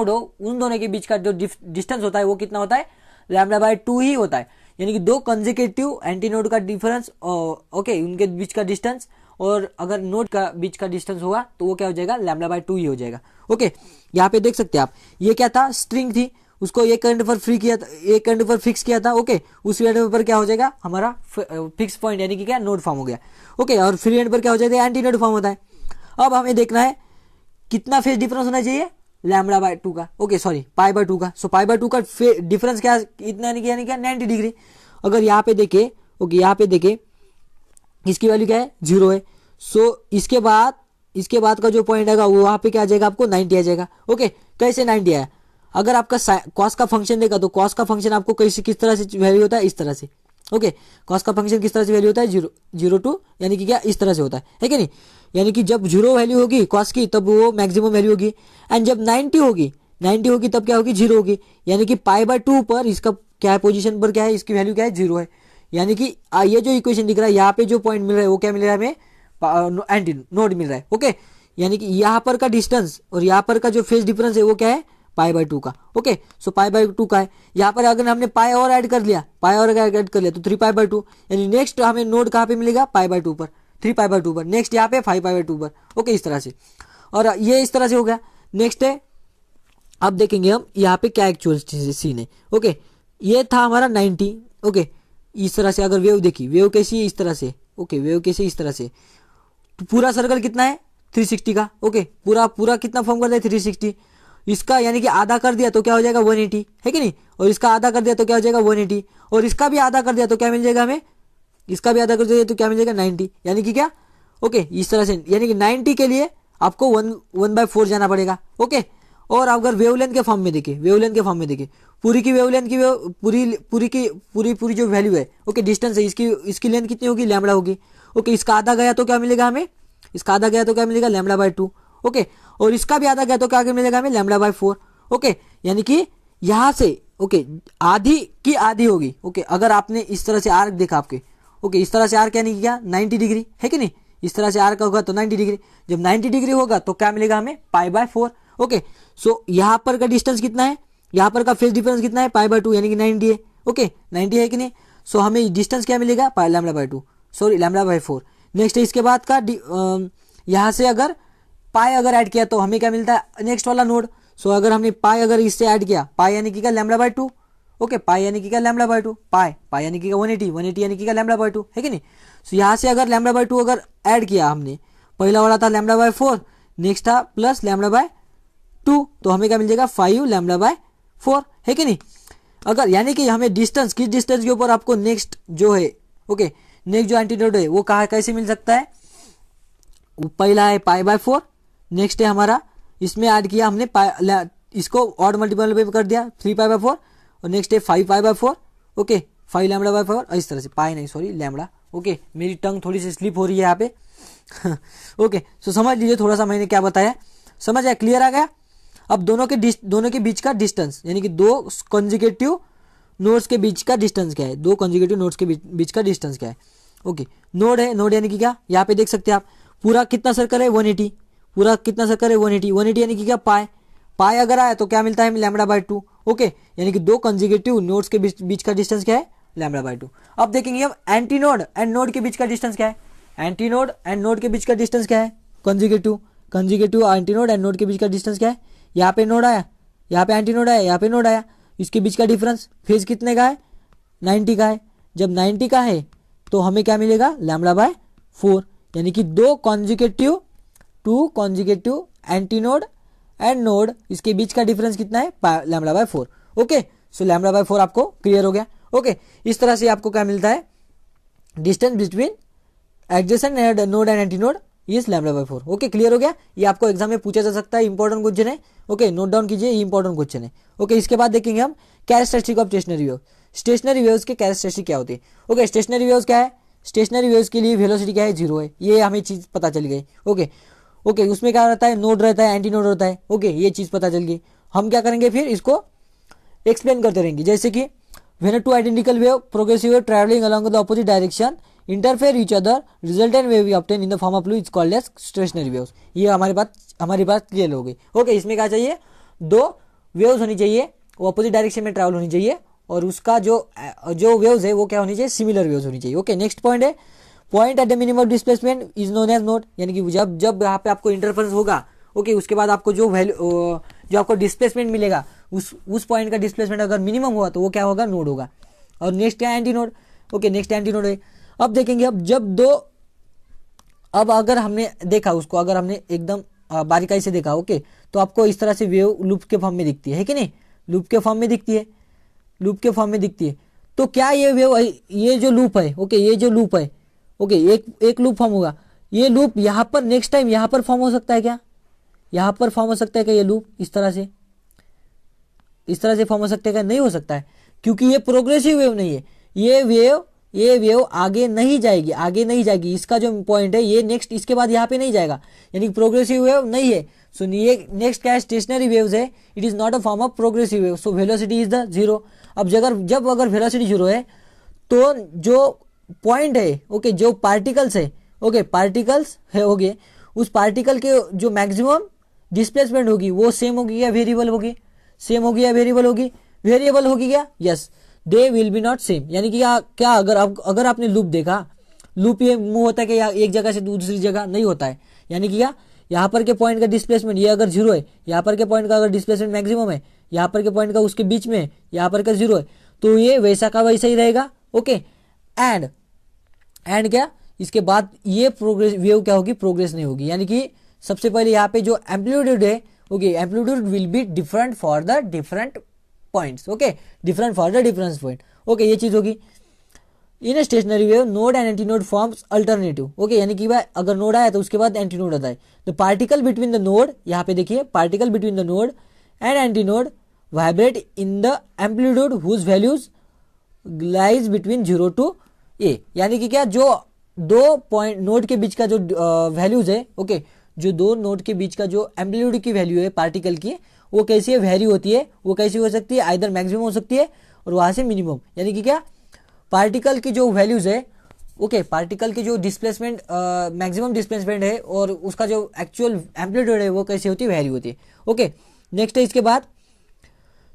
हो उन दोनों के बीच का जो डिस्टेंस होता है वो कितना होता है, लैम्बडा बाय 2 ही होता है, यानी कि दो कंसेक्यूटिव एंटीनोड का डिफरेंस, ओके, उनके बीच का डिस्टेंस, और अगर नोड का बीच का डिस्टेंस होगा तो वो क्या हो जाएगा, लैम्बडा बाय 2 ही हो जाएगा, ओके। यहाँ पे देख सकते हैं आप, ये क्या था, स्ट्रिंग थी, उसको एक करंट पर फिक्स किया था, ओके, उस एंड पर क्या हो जाएगा, हमारा फिक्स पॉइंट यानी कि क्या, नोड फॉर्म हो गया, ओके, और फ्री एंड पर क्या हो जाएगा, एंटीनोड फॉर्म होता है। अब हमें देखना है कितना फेज डिफरेंस होना चाहिए, लैम्बडा बाय 2 का, ओके, सॉरी, पाई बाय 2 का। सो पाई बाय 2 का डिफरेंस क्या इतना यानी क्या 90 डिग्री। अगर यहाँ पे देखे, ओके, यहाँ पे देखे इसकी वैल्यू क्या है 0 है। सो इसके बाद का जो पॉइंट आएगा वो वहां पे क्या आ जाएगा आपको 90 आ जाएगा। ओके, कैसे 90 आया, अगर आपका कॉस का फंक्शन देखा तो कॉस का फंक्शन आपको कैसे किस तरह से वैल्यू होता है, इस तरह से। ओके, कॉस का फंक्शन किस तरह से वैल्यू होता है 0 यानी कि क्या इस तरह से होता है कि नहीं, यानी कि जब 0 वैल्यू होगी कॉस की तब वो मैक्सिमम वैल्यू होगी, एंड जब 90 होगी तब क्या होगी 0 होगी, यानी कि π/2 पर इसका क्या है पोजीशन पर क्या है, इसकी वैल्यू क्या है 0 है। यानी कि ये जो इक्वेशन दिख रहा है यहाँ पे जो पॉइंट मिल रहा है वो क्या मिल रहा है हमें एंटी नोड मिल रहा है। ओके, यानी कि यहाँ पर का डिस्टेंस और यहाँ पर का जो फेज डिफरेंस है वो क्या है π/2 का। ओके, सो π/2 का है। यहाँ पर अगर हमने पाई और ऐड कर लिया तो 3π/2, यानी नेक्स्ट हमें नोड कहाँ पे मिलेगा π/2 पर, 3π/2 पर, नेक्स्ट यहाँ पे 5π/2 पर। ओके, इस तरह से, और ये इस तरह से हो गया। नेक्स्ट है, अब देखेंगे हम यहाँ पे क्या एक्चुअल सीन है। ओके, ये था हमारा 90। ओके, इस तरह से अगर वेव देखी, वेव कैसी है इस तरह से। ओके, वेव कैसे इस तरह से, तो पूरा सर्कल कितना है 360 का। ओके, पूरा कितना फॉर्म कर दिया 360, इसका यानी कि आधा कर दिया तो क्या हो जाएगा 180 है कि नहीं, और इसका आधा कर दिया तो क्या हो जाएगा 180, और इसका भी आधा कर दिया तो क्या मिल जाएगा हमें, इसका भी आधा कर दिया तो क्या मिल जाएगा 90, यानी कि क्या। ओके, इस तरह से, यानी कि 90 के लिए आपको 1/4 जाना पड़ेगा। ओके, और अगर वेवलेंथ के फॉर्म में देखे, पूरी की वेवलेंथ की पूरी जो वैल्यू है, ओके, डिस्टेंस है, इसकी लेंथ कितनी होगी लैम्बडा होगी। ओके, इसका आधा गया तो क्या मिलेगा हमें, λ/2। ओके, और इसका भी आधा गया तो क्या मिलेगा हमें λ/4। ओके, यानी कि यहाँ से ओके आधी की आधी होगी। ओके, अगर आपने इस तरह से आर्क देखा आपके, ओके, इस तरह से आर्क यानी क्या 90 डिग्री है कि नहीं, इस तरह से आर्क होगा तो 90 डिग्री, जब 90 डिग्री होगा तो क्या मिलेगा हमें π/4। ओके, सो यहाँ पर का डिस्टेंस कितना है, यहाँ पर का फेज डिफरेंस कितना है π/2 यानी कि 90 है। ओके, 90 है कि नहीं, सो हमें डिस्टेंस क्या मिलेगा λ/4। नेक्स्ट इसके बाद का यहाँ से अगर पाई अगर ऐड किया तो हमें क्या मिलता है नेक्स्ट वाला नोड। सो अगर हमने पाई अगर इससे ऐड किया, पाई यानी कि क्या λ/2। ओके, पाई यानी कि क्या λ/2, पाई यानी कि 180 यानी कि क्या λ/2 है कि नहीं। सो यहाँ से अगर λ/2 अगर ऐड किया हमने, पहला वाला था λ/4, नेक्स्ट था प्लस λ/2, तो हमें क्या मिल जाएगा 5 λ/4 है कि नहीं। अगर यानी कि हमें डिस्टेंस किस डिस्टेंस के ऊपर आपको नेक्स्ट जो है, ओके, नेक्स्ट जो एंटीनोड है वो कहाँ कैसे मिल सकता है, पहला है π/4, नेक्स्ट है हमारा इसमें ऐड किया हमने इसको ऑड मल्टीपल पे कर दिया 3π/4, और नेक्स्ट है 5π/4। ओके, 5 λ/4, इस तरह से पाई नहीं सॉरी लैम्बडा। ओके, मेरी टंग थोड़ी सी स्लिप हो रही है यहाँ पे। ओके, सो समझ लीजिए थोड़ा सा मैंने क्या बताया, समझ आया, क्लियर आ गया। अब दोनों के बीच का डिस्टेंस यानी कि दो कंजिक्यूटिव नोड्स के बीच का डिस्टेंस क्या है, दो कंजिक्यूटिव नोड्स के बीच का डिस्टेंस क्या है। ओके, नोड है, नोड यानी कि क्या, यहाँ पे देख सकते हैं आप पूरा कितना सर्कल है 180, पूरा कितना सर्कल है 180 यानी कि क्या पाई अगर आया तो क्या मिलता है λ/2। ओके, यानी कि दो कंजिक्यूटिव नोड्स के बीच का डिस्टेंस क्या है λ/2। अब देखेंगे हम एंटी नोड एंड नोड के बीच का डिस्टेंस क्या है, एंटी नोड एंड नोड के बीच का डिस्टेंस क्या है, consecutive anti node and node के बीच का डिस्टेंस क्या है, यहाँ पे नोड आया, यहाँ पे एंटी नोड आया, यहाँ पे नोड आया, इसके बीच का डिफरेंस फेज कितने का है 90 का है। जब 90 का है तो हमें क्या मिलेगा λ/4, यानी कि दो consecutive anti node and node इसके बीच का डिफरेंस कितना है λ/4। ओके, सो λ/4 आपको क्लियर हो गया। ओके, इस तरह से आपको क्या मिलता है distance between adjacent node and anti node is λ/4। Okay, clear हो गया, ये आपको एग्जाम में पूछा जा सकता है, इंपॉर्टेंट क्वेश्चन है। ओके, नोट डाउन कीजिए, ये इंपॉर्टेंट क्वेश्चन है। ओके, इसके बाद देखेंगे हम characteristic of stationary wave. Stationery waves के कैरेक्टरिस्टिक क्या होती है। ओके, स्टेशनरी वेव्स क्या है, स्टेशनरी वेव्स के लिए वेलोसिटी क्या है 0 है, ये हमें चीज पता चल गई। ओके, उसमें क्या रहता है नोड रहता है, एंटी नोड रहता है। ओके, ये चीज पता चल गई। हम क्या करेंगे फिर इसको एक्सप्लेन करते रहेंगे, जैसे कि when two identical wave progressive wave travelling along the opposite direction interfere each other resultant wave obtain in the form of fluid is called as stationary waves. ये हमारी बात क्लियर हो गई। ओके, इसमें क्या चाहिए, दो वेव्स होनी चाहिए, वो अपोजिट डायरेक्शन में ट्रैवल होनी चाहिए, और उसका जो वेव्स है वो क्या होनी चाहिए सिमिलर वेव्स होनी चाहिए। ओके, नेक्स्ट पॉइंट है point at the minimum displacement is known as node, यानी कि जब यहाँ पे आपको इंटरफेरेंस होगा, ओके, उसके बाद आपको जो आपको डिस्प्लेसमेंट मिलेगा उस पॉइंट का डिस्प्लेसमेंट अगर मिनिमम हुआ तो वो क्या होगा नोड होगा। और नेक्स्ट है anti node. Okay, next anti node है। अब देखेंगे अब अगर हमने देखा उसको, अगर हमने एकदम बारीकाई से देखा, ओके, तो आपको इस तरह से वेव लूप के फॉर्म में दिखती है कि नहीं, लूप के फॉर्म में दिखती है। तो क्या ये वेव ये जो लूप है, ओके, ये जो लूप है ओके, एक लूप फॉर्म होगा, ये लूप यहाँ पर नेक्स्ट टाइम यहाँ पर फॉर्म हो सकता है क्या, यहाँ पर फॉर्म हो सकता है क्या, ये लूप इस तरह से फॉर्म हो सकता है क्या, नहीं हो सकता है, क्योंकि ये प्रोग्रेसिव वेव नहीं है, ये वेव आगे नहीं जाएगी, इसका जो पॉइंट है ये नेक्स्ट इसके बाद यहाँ पे नहीं जाएगा, यानी प्रोग्रेसिव वेव नहीं है। सो ये नेक्स्ट क्या है, स्टेशनरी वेव्स है, it is not a form of progressive wave, so velocity is the zero. अब जब अगर वेलोसिटी जीरो है तो जो पॉइंट है, ओके, जो पार्टिकल्स है, ओके, पार्टिकल्स है होगे, उस पार्टिकल के जो मैक्सिमम डिस्प्लेसमेंट होगी वो सेम होगी या वेरिएबल होगी, सेम होगी या वेरिएबल होगी, वेरिएबल होगी क्या, yes, they will be not same. यानी कि क्या अगर आपने लूप देखा, लूप ये मूव होता है कि एक जगह से दूसरी जगह नहीं होता है, यानी कि यहाँ पर के पॉइंट का डिस्प्लेसमेंट ये अगर जीरो है, यहाँ पर के पॉइंट का अगर डिस्प्लेसमेंट मैक्सिमम है, यहाँ पर के पॉइंट का उसके बीच में, यहाँ पर का जीरो है, तो ये वैसा का वैसा ही रहेगा, ओके। एंड क्या, इसके बाद ये प्रोग्रेस वेव क्या होगी, प्रोग्रेस नहीं होगी, यानी कि सबसे पहले यहाँ पे जो एम्पलीट्यूड है, okay, amplitude will be different for the different points, okay, different for the difference point, okay, ये चीज होगी। In stationary wave node and anti node forms alternative, okay, यानी कि भाई अगर नोड आया तो उसके बाद एंटी नोड आता है, the particle between the node, यहाँ पे देखिए, particle between the node and anti node vibrate in the amplitude whose values lies between 0 to a, यानी कि क्या, जो दो पॉइंट नोड के बीच का जो वैल्यूज है, ओके, जो दो नोड के बीच का जो एम्पलीट्यूड की वैल्यू है पार्टिकल की, वो कैसी है, वैरी होती है, वो कैसी हो सकती है, आइदर मैक्सिमम हो सकती है और वहां से मिनिमम, यानी कि क्या, पार्टिकल की जो वैल्यूज है, ओके, पार्टिकल की जो डिस्प्लेसमेंट मैक्सिमम डिस्प्लेसमेंट है और उसका जो एक्चुअल एम्पलीट्यूड है वो कैसी होती है, वैरी होती है, ओके। नेक्स्ट है इसके बाद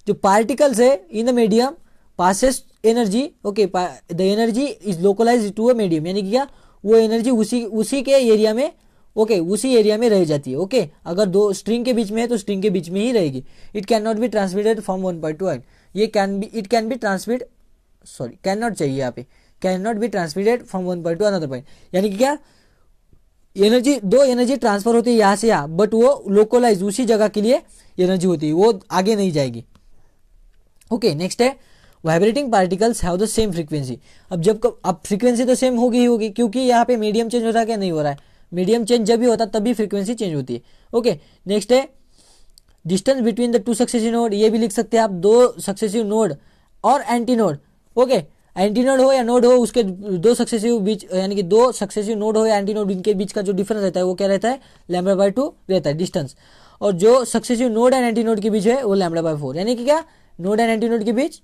जो पार्टिकल्स है in the medium passes energy, okay, the energy is localise to a medium, यानी कि क्या, वो एनर्जी उसी के एरिया में, ओके, उसी एरिया में रह जाती है, ओके, अगर दो स्ट्रिंग के बीच में है तो स्ट्रिंग के बीच में ही रहेगी। It can not be transmitted from one point to another, ये can be transmit, sorry, can not चाहिए यहाँ पे, can not be transmitted from one point to another point, यानी कि क्या, दो एनर्जी ट्रांसफर होती है यहाँ से यहाँ, बट वो लोकलाइज उसी जगह के लिए एनर्जी होती है, वो आगे नहीं जाएगी, ओके। नेक्स्ट है vibrating particles have the same frequency. अब फ्रीक्वेंसी तो सेम होगी ही होगी, क्योंकि यहाँ पे मीडियम चेंज हो रहा है क्या, नहीं हो रहा है, मीडियम चेंज जब भी होता है तभी फ्रीक्वेंसी चेंज होती है, ओके। नेक्स्ट है distance between the two successive node, ये भी लिख सकते हैं आप, दो सक्सेसिव नोड और anti node, okay, anti node हो या नोड हो, उसके दो सक्सेसिव बीच, यानी कि दो सक्सेसिव नोड हो या एंटी नोड, इनके बीच का जो डिफरेंस रहता है वो क्या रहता है, λ/2 रहता है डिस्टेंस, और जो successive node and anti node के बीच है वो λ/4, यानी कि क्या, नोड एंड एंटी नोड के बीच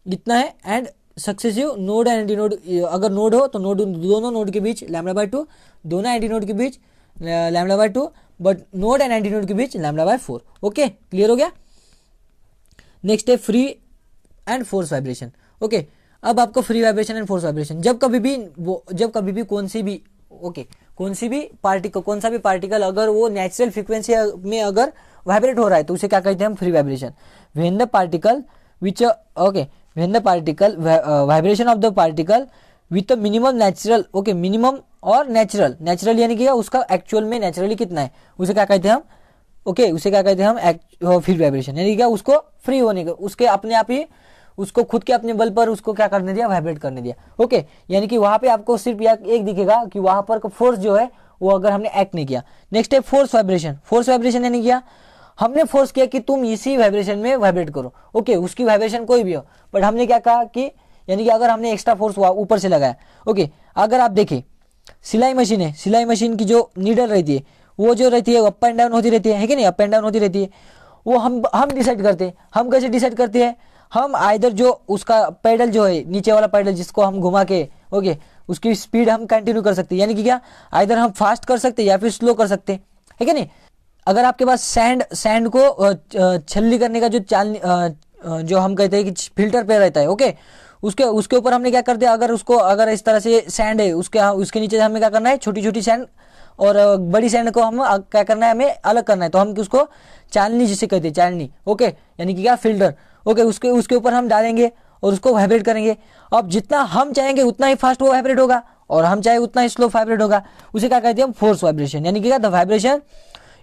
इतना है, and successive node and anti node, अगर नोड हो तो दोनों नोड के बीच λ/2, दोनों एंटी नोड के बीच λ/2, but node and anti node के बीच λ/4, ओके, क्लियर हो गया। नेक्स्ट है free and force vibration, okay. अब आपको free vibration and force vibration, जब कभी भी कौन सा भी पार्टिकल अगर वो नेचुरल फ्रीक्वेंसी में अगर वाइब्रेट हो रहा है तो उसे क्या कहते हैं हम, free vibration. When the particle vibration of the particle with minimum natural, okay, minimum और नेचुरल यानी कि उसका एक्चुअल में नेचुरली कितना है, उसे क्या कहते हैं हम, ओके, उसे क्या कहते हैं हम, फ्री वाइब्रेशन, यानी क्या, उसको फ्री होने का, उसके अपने आप ही उसको खुद के अपने बल पर उसको क्या करने दिया, वाइब्रेट करने दिया, ओके। यानी कि वहां पे आपको सिर्फ एक दिखेगा कि वहां पर फोर्स जो है वो अगर हमने एक्ट नहीं किया। नेक्स्ट है फोर्स वाइब्रेशन यानी क्या, हमने फोर्स किया कि तुम इसी वाइब्रेशन में वाइब्रेट करो, ओके, उसकी वाइब्रेशन कोई भी हो, बट हमने क्या कहा कि, यानी कि अगर हमने एक्स्ट्रा फोर्स ऊपर से लगाया, ओके। अगर आप देखें सिलाई मशीन है, सिलाई मशीन की जो नीडल रहती है वो जो रहती है अप एंड डाउन होती रहती है कि नहीं, अप एंड डाउन होती रहती है, वो हम डिसाइड करते हैं, हम कैसे डिसाइड करते हैं, हम आइदर जो उसका पैडल जो है नीचे वाला पैडल जिसको हम घुमा के, ओके, उसकी स्पीड हम कंटिन्यू कर सकते हैं, यानी कि क्या, आइदर हम फास्ट कर सकते हैं या फिर स्लो कर सकते हैं, है कि नहीं। अगर आपके पास सैंड को छलनी करने का जो हम कहते हैं कि फिल्टर पे रहता है, ओके, उसके ऊपर हमने क्या कर दिया, अगर इस तरह से सैंड है उसके नीचे हमें क्या करना है, छोटी छोटी सैंड और बड़ी सैंड को हम क्या करना है, हमें अलग करना है, तो हम उसको चालनी जिसे कहते हैं, चालनी, ओके, यानी कि क्या, फिल्टर, ओके, उसके ऊपर हम डालेंगे और उसको वाइब्रेट करेंगे। अब जितना हम चाहेंगे उतना ही फास्ट वो वाइब्रेट होगा और हम चाहे उतना ही स्लो वाइब्रेट होगा, उसे क्या कहते हैं हम, फोर्स वाइब्रेशन, यानी कि क्या, the vibration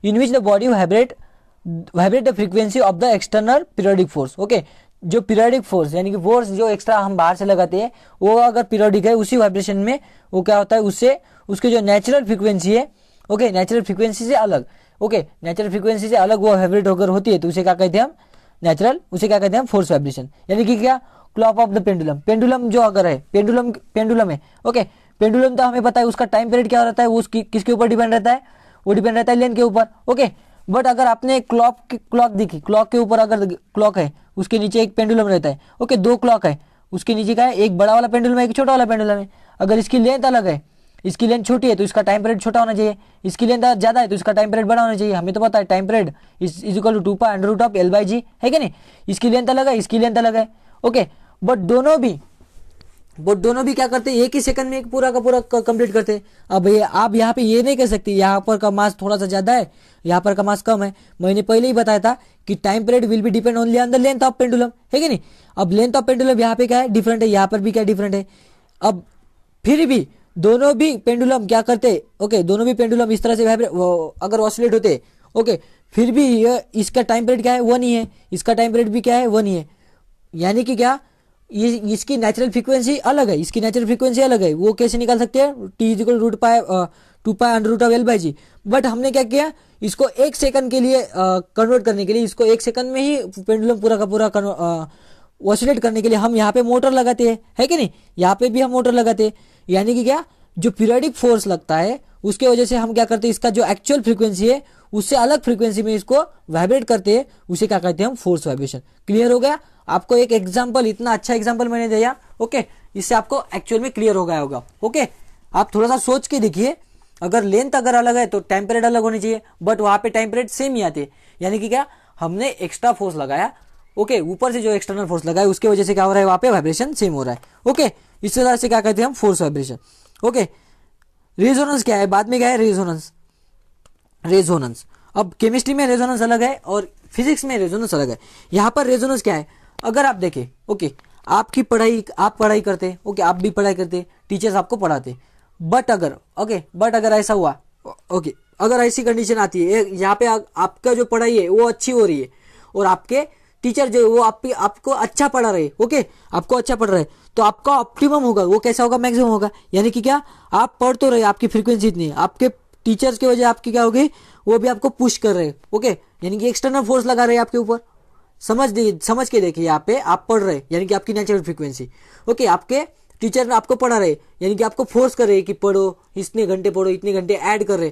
in which the body vibrate the frequency of the external periodic force, okay. जो पीरियोडिक फोर्स यानी कि फोर्स जो एक्स्ट्रा हम बाहर से लगाते हैं वो अगर पीरियोडिक है उसी वाइब्रेशन में वो क्या होता है, उससे उसकी जो नेचुरल फ्रीक्वेंसी है, ओके, नेचुरल फ्रीक्वेंसी से अलग, ओके, नेचुरल फ्रीक्वेंसी से अलग वो वाइब्रेट होकर होती है तो उसे क्या कहते हैं हम नेचुरल, उसे क्या कहते हैं हम फोर्स वाइब्रेशन। यानी कि क्या, clock of the pendulum, pendulum जो अगर है, पेंडुलम है, ओके, पेंडुलम तो हमें पता है उसका टाइम पीरियड क्या रहता है, वो उसकी किसके ऊपर डिपेंड रहता है, वो डिपेंड रहता है लेंथ के ऊपर, ओके। बट अगर आपने क्लॉक देखी, क्लॉक के ऊपर अगर क्लॉक है उसके नीचे एक पेंडुलम रहता है, ओके, दो क्लॉक है, उसके नीचे क्या है, एक बड़ा वाला पेंडुलम है, एक छोटा वाला पेंडुलम है। अगर इसकी लेंथ अलग है, इसकी लेंथ छोटी है तो इसका टाइम पीरियड छोटा होना चाहिए, इसकी लेंथ ज्यादा है तो इसका टाइम पीरियड बड़ा होना चाहिए। हमें तो पता है time period is equal to 2π√L/g है कि नहीं। इसकी लेंथ अलग है, इसकी लेंथ अलग है, ओके। बट दोनों भी क्या करते हैं, एक ही सेकंड में एक पूरा का पूरा कंप्लीट करते हैं। अब ये आप यहाँ पे ये नहीं कह सकते यहाँ पर का मास थोड़ा सा ज्यादा है, यहाँ पर का मास कम है। मैंने पहले ही बताया था कि time period will be depend only on the length of pendulum, है कि नहीं। अब लेंथ ऑफ पेंडुलम यहाँ पे क्या है, डिफरेंट है, यहाँ पर भी क्या डिफरेंट है। अब फिर भी दोनों भी पेंडुलम क्या करते, ओके, दोनों भी पेंडुलम इस तरह से अगर ऑसिलेट होते, ओके, फिर भी इसका टाइम पीरियड क्या है, 1 ही है, इसका टाइम पीरियड भी क्या है, 1 ही है। यानी कि क्या, ये इसकी नेचुरल फ्रीक्वेंसी अलग है, इसकी नेचुरल फ्रीक्वेंसी अलग है। वो कैसे निकाल सकते हैं, T = 2π√L/g। बट हमने क्या किया, इसको एक सेकंड के लिए कन्वर्ट करने के लिए, इसको एक सेकंड में ही पेंडुलम पूरा का पूरा ऑसिलेट करने के लिए हम यहाँ पे मोटर लगाते हैं, है कि नहीं, यहाँ पे भी हम मोटर लगाते हैं। यानी कि क्या, जो पीरियोडिक फोर्स लगता है उसके वजह से हम क्या करते हैं, इसका जो एक्चुअल फ्रीक्वेंसी है उससे अलग फ्रीक्वेंसी में इसको वाइब्रेट करते हैं, उसे क्या कहते हैं हम फोर्स वाइब्रेशन। क्लियर हो गया आपको, एक एग्जांपल, इतना अच्छा एग्जांपल मैंने दिया, ओके, इससे आपको एक्चुअल में क्लियर हो गया होगा, ओके। आप थोड़ा सा सोच के देखिए, अगर लेंथ अगर अलग है तो टाइम पीरियड अलग होनी चाहिए, बट वहां पे टाइम पीरियड सेम ही आते। यानी कि क्या, हमने एक्स्ट्रा फोर्स लगाया, ओके, ऊपर से जो एक्सटर्नल फोर्स लगाया उसके वजह से क्या हो रहा है, वहां पे वाइब्रेशन सेम हो रहा है, ओके। इस तरह से क्या कहते हैं हम फोर्स वाइब्रेशन, ओके। रेजोनेंस क्या है, बाद में क्या है, रेजोनेंस। अब केमिस्ट्री में रेजोनेंस अलग है और फिजिक्स में रेजोनेंस अलग है। यहाँ पर रेजोनेंस क्या है, अगर आप देखें, ओके, आप पढ़ाई करते, ओके, आप भी पढ़ाई करते, टीचर्स आपको पढ़ाते, बट अगर ऐसा हुआ, ओके, अगर ऐसी कंडीशन आती है यहाँ पे आपका जो पढ़ाई है वो अच्छी हो रही है और आपके टीचर जो वो आपको अच्छा पढ़ा रहे, ओके, आपको अच्छा पढ़ रहे, तो आपका ऑप्टिमम होगा, वो कैसा होगा, मैक्सिमम होगा। यानी कि क्या, आप पढ़ तो रहे, आपकी फ्रीक्वेंसी इतनी है, आपके टीचर्स की वजह आपकी क्या होगी, वो भी आपको पुश कर रहे, ओके, यानी कि एक्सटर्नल फोर्स लगा रहे हैं आपके ऊपर। समझ के देखिए, यहाँ पे आप पढ़ रहे यानी कि आपकी नेचुरल फ्रीक्वेंसी, ओके, आपके टीचर आपको पढ़ा रहे यानी कि आपको फोर्स कर रहे कि पढ़ो, इतने घंटे पढ़ो, इतने घंटे ऐड कर रहे,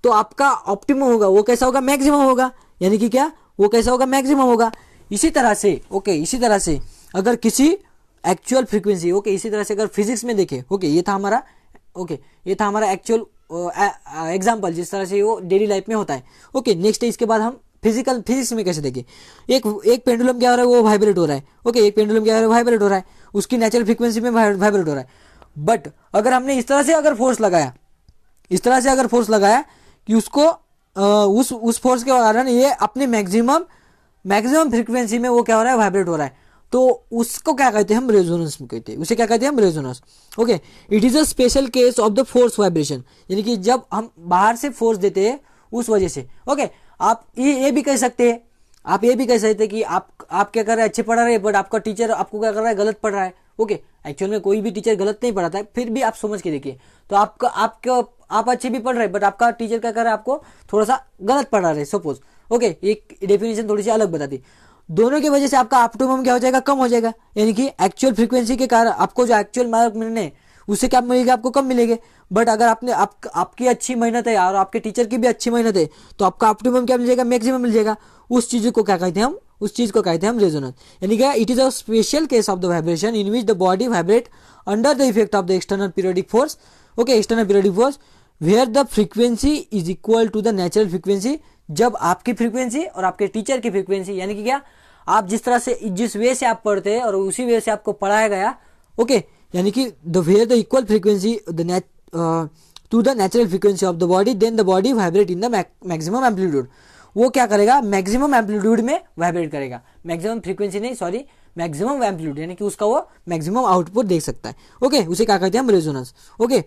तो आपका ऑप्टिमम होगा, वो कैसा होगा, मैक्सिमम होगा। यानी कि क्या, वो कैसा होगा, मैक्सिमम होगा। इसी तरह से, ओके, इसी तरह से अगर किसी एक्चुअल फ्रीक्वेंसी, ओके, इसी तरह से अगर फिजिक्स में देखें, ओके, ये था हमारा एक्चुअल एग्जाम्पल, जिस तरह से वो डेली लाइफ में होता है, ओके। नेक्स्ट इसके बाद हम फिजिक्स में कैसे देखें, एक पेंडुलम क्या हो रहा है, वो वाइब्रेट हो रहा है, ओके, एक पेंडुलम क्या हो रहा है, वाइब्रेट हो रहा है, उसकी नेचुरल फ्रीक्वेंसी में वाइब्रेट हो रहा है। बट अगर हमने इस तरह से अगर फोर्स लगाया कि उसको उस फोर्स के कारण ये अपने मैक्सिमम फ्रीक्वेंसी में वो क्या हो रहा है, वाइब्रेट हो रहा है, तो उसको क्या कहते हैं हम, रेजोनेंस में कहते हैं, उसे क्या कहते हैं हम, resonance, okay. It is a special case of the force vibration, यानी कि जब हम बाहर से फोर्स देते हैं उस वजह से, ओके। आप ये भी कह सकते हैं, कि आप क्या कर रहे हैं, अच्छे पढ़ा रहे हैं, बट आपका टीचर आपको क्या कर रहा है, गलत पढ़ रहा है, ओके। एक्चुअल में कोई भी टीचर गलत नहीं पढ़ाता है, फिर भी आप समझ के देखिए, तो आप अच्छे भी पढ़ रहे हैं बट आपका टीचर क्या कर रहा है, आपको थोड़ा सा गलत पढ़ा रहे, सपोज, ओके, एक डेफिनेशन थोड़ी सी अलग बताती, दोनों की वजह से आपका ऑप्टिमम क्या हो जाएगा, कम हो जाएगा। यानी कि एक्चुअल फ्रीक्वेंसी के कारण आपको जो एक्चुअल मार्क मिलने उससे क्या मिलेगा, आपको कम मिलेंगे। बट अगर आपकी अच्छी मेहनत है और आपके टीचर की भी अच्छी मेहनत है तो आपका ऑप्टिमम क्या मिल जाएगा, मैक्सिमम मिल जाएगा। उस चीज को क्या कहते हैं हम, रेजोनेंस। यानी क्या, it is a special case of the vibration in which the body vibrate under the effect of the external periodic force, okay, external periodic force, where the frequency is equal to the natural frequency. जब आपकी frequency और आपके teacher की frequency, यानी कि क्या, आप जिस वे से आप पढ़ते हैं और उसी वे से आपको पढ़ाया गया, ओके, यानी कि the where the equal frequency to the natural frequency of the body, then the body vibrate in the maximum amplitude. वो क्या करेगा, मैक्सिमम एम्पलीट्यूड में वाइब्रेट करेगा, मैक्सिमम फ्रीक्वेंसी नहीं, सॉरी, मैक्सिमम एम्पलीट्यूड, यानी कि उसका वो मैक्सिमम आउटपुट देख सकता है, ओके, उसे क्या कहते हैं हम, रेजोनेंस, ओके।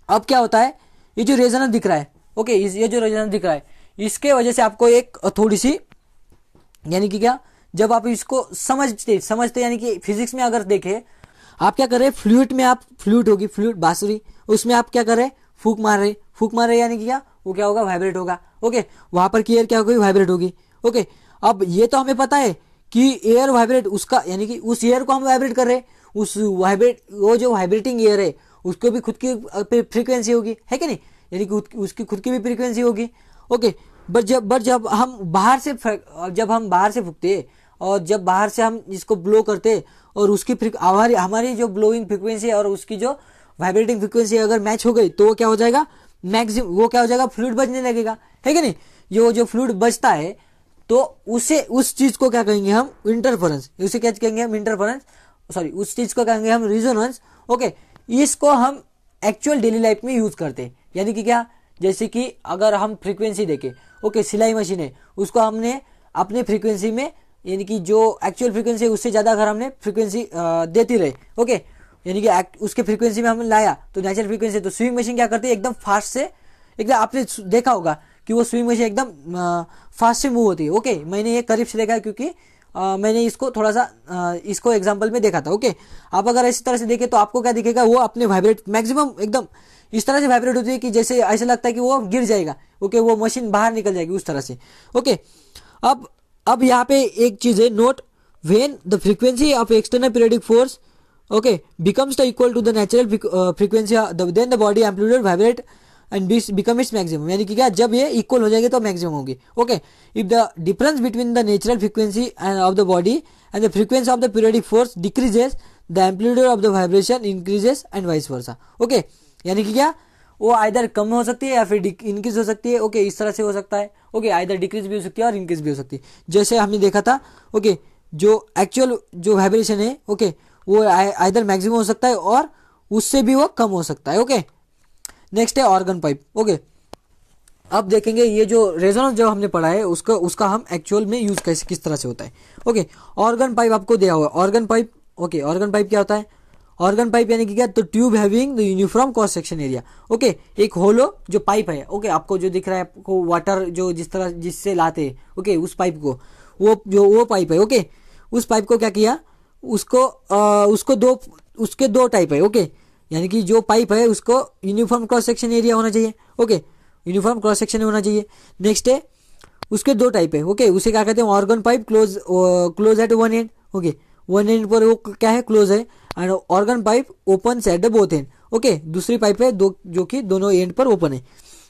अब क्या होता है, ये जो रेजोनेंस दिख रहा है, ओके, ये जो रेजोनेंस दिख रहा है, इसके वजह से आपको एक थोड़ी सी, यानी कि क्या, जब आप इसको समझते यानी कि फिजिक्स में अगर देखें, आप क्या कर रहे हैं, फ्लूइड में आप फ्लूइड होगी, फ्लूइड बांसुरी, उसमें आप क्या कर रहे हैं, फूक मार रहे यानी कि क्या, वो क्या होगा, वाइब्रेट होगा। ओके, वहां पर की एयर क्या होगी, वाइब्रेट होगी। ओके, अब ये तो हमें पता है कि एयर वाइब्रेट, उसका यानी कि उस एयर को हम वाइब्रेट कर रहे हैं, उस वाइब्रेट, वो जो वाइब्रेटिंग एयर है उसको भी खुद की फ्रीक्वेंसी होगी, है कि नहीं, यानी कि उसकी खुद की भी फ्रीक्वेंसी होगी। ओके, बट जब हम बाहर से फूकते हैं और जब बाहर से हम इसको ब्लो करते और उसकी हमारी जो ब्लोइंग फ्रीक्वेंसी और उसकी जो वाइब्रेटिंग फ्रीक्वेंसी अगर मैच हो गई तो वो क्या हो जाएगा, वो क्या हो जाएगा, फ्लूइड बजने लगेगा, है कि नहीं। जो फ्लूइड बजता है तो उस चीज को क्या कहेंगे हम, इंटरफेरेंस। उसे क्या कहेंगे हम, इंटरफेरेंस, सॉरी, उस चीज को कहेंगे हम रिजोनेंस। ओके, इसको हम एक्चुअल डेली लाइफ में यूज करते हैं, यानी कि क्या, जैसे कि अगर हम फ्रीक्वेंसी देखें, ओके, सिलाई मशीन है, उसको हमने अपने फ्रीक्वेंसी में, यानी कि जो एक्चुअल फ्रीक्वेंसी है उससे ज्यादा अगर हमने फ्रीक्वेंसी देती रहे, ओके, यानी कि उसके फ्रीक्वेंसी में हमने लाया तो नेचुरल फ्रीक्वेंसी, तो स्विंग मशीन क्या करती है, एकदम फास्ट से, एकदम आपने देखा होगा कि वो स्विंग मशीन एकदम फास्ट से मूव होती है। ओके, मैंने ये करीब से देखा है क्योंकि मैंने इसको थोड़ा सा इसको एग्जांपल में देखा था। ओके, आप अगर इस तरह से देखें तो आपको क्या दिखेगा, वो अपने वाइब्रेट मैक्सिमम एकदम इस तरह से वाइब्रेट होती है कि जैसे ऐसा लगता है कि वो गिर जाएगा। ओके, वो मशीन बाहर निकल जाएगी उस तरह से। ओके, अब यहाँ पे एक चीज है, note, when the frequency of external periodic force, okay, becomes the equal to the natural frequency, then the body amplitude vibrate and become its maximum, यानी कि क्या, जब ये इक्वल हो जाएगी तो मैक्सिमम होगी। Okay, if the difference between the natural frequency and of the body and the frequency of the periodic force decreases, the amplitude of the vibration increases and vice versa. Okay, यानी कि क्या, वो either कम हो सकती है या फिर increase हो सकती है। ओके, इस तरह से हो सकता है। ओके, आइदर डिक्रीज भी हो सकती है और इंक्रीज भी हो सकती है, जैसे हमने देखा था। ओके, जो एक्चुअल जो वाइब्रेशन है, ओके, वो आइदर मैक्सिमम हो सकता है और उससे भी वो कम हो सकता है। ओके, नेक्स्ट है ऑर्गन पाइप। ओके, अब देखेंगे ये जो रेजोनेंस जो हमने पढ़ा है उसका हम एक्चुअल में यूज कैसे किस तरह से होता है। ओके, ऑर्गन पाइप आपको दिया हुआ है, organ pipe. Okay, organ pipe क्या होता है, ऑर्गन पाइप यानी कि क्या, तो tube having the uniform cross section area. Okay, एक होलो जो पाइप है, ओके, आपको जो दिख रहा है, आपको वाटर जो जिससे लाते हैं, ओके, उस पाइप को, वो पाइप है। ओके, उस पाइप को क्या किया, उसके दो टाइप है। ओके, यानी कि जो पाइप है उसको यूनिफॉर्म क्रॉस सेक्शन एरिया होना चाहिए। ओके, यूनिफॉर्म क्रॉस सेक्शन होना चाहिए। नेक्स्ट है, उसके दो टाइप है। ओके, उसे क्या कहते हैं, organ pipe close eight one and. Okay, one and पर वो क्या है, क्लोज है, and organ pipe open at both and. Okay, दूसरी पाइप है जो कि दोनों एंड पर ओपन है।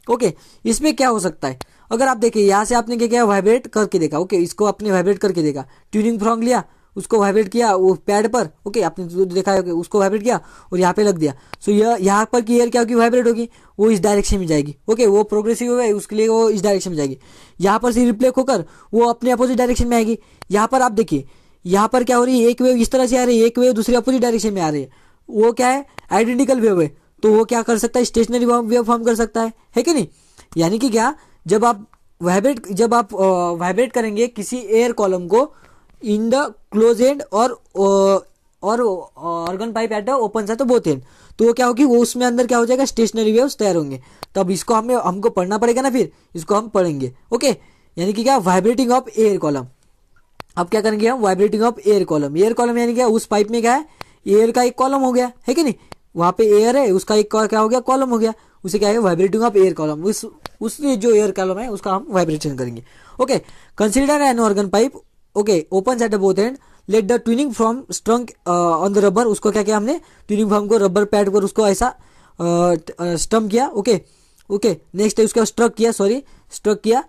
ओके, इसमें क्या हो सकता है, अगर आप देखिए यहाँ से आपने क्या किया, वाइब्रेट करके देखा। ओके, इसको आपने वाइब्रेट करके देखा, ट्यूनिंग फ्रॉग लिया, उसको वाइब्रेट किया वो पैड पर। ओके, आपने देखा है, उसको वाइब्रेट किया और यहाँ पे लग दिया। सो यहाँ पर की एयर क्या होगी, वाइब्रेट होगी, वो इस डायरेक्शन में जाएगी। ओके, वो प्रोग्रेसिव है, उसके लिए वो इस डायरेक्शन में जाएगी। यहाँ पर से रिफ्लेक्ट होकर वो अपने अपोजिट डायरेक्शन में आएगी। यहाँ पर आप देखिए, यहाँ पर क्या हो रही है, एक वेव इस तरह से आ रही है, एक वेव दूसरी अपोजिट डायरेक्शन में आ रही है। वो क्या है, आइडेंटिकल वेव है, तो वो क्या कर सकता है, स्टेशनरी वेव फॉर्म कर सकता है कि नहीं। यानी कि क्या, जब आप वाइब्रेट करेंगे किसी एयर कॉलम को इन द क्लोज एंड और organ pipe eight the open side, तो बोथ एंड, तो वो क्या होगी, वो उसमें अंदर क्या हो जाएगा, स्टेशनरी वेव्स तैयार होंगे। तब इसको हमको पढ़ना पड़ेगा ना, फिर इसको हम पढ़ेंगे। ओके, यानी कि क्या, वाइब्रेटिंग ऑफ एयर कॉलम। अब क्या करेंगे हम, vibrating of air column. Air column यानी क्या, उस पाइप में क्या है, एयर का एक कॉलम हो गया, है कि नहीं, वहां पे एयर है, उसका एक क्या हो गया, कॉलम हो गया, उसे क्या है, वाइब्रेटिंग ऑफ एयर कॉलम। उसने जो एयर कॉलम है उसका हम वाइब्रेशन करेंगे। Okay, consider an organ pipe, okay, open at both and, let the tuning from स्ट्रंग on the rubber. उसको क्या किया हमने, ट्यूनिंग फॉर्म को रबर पैड पर उसको ऐसा स्टम्प किया। ओके, नेक्स्ट है उसका स्ट्रक किया,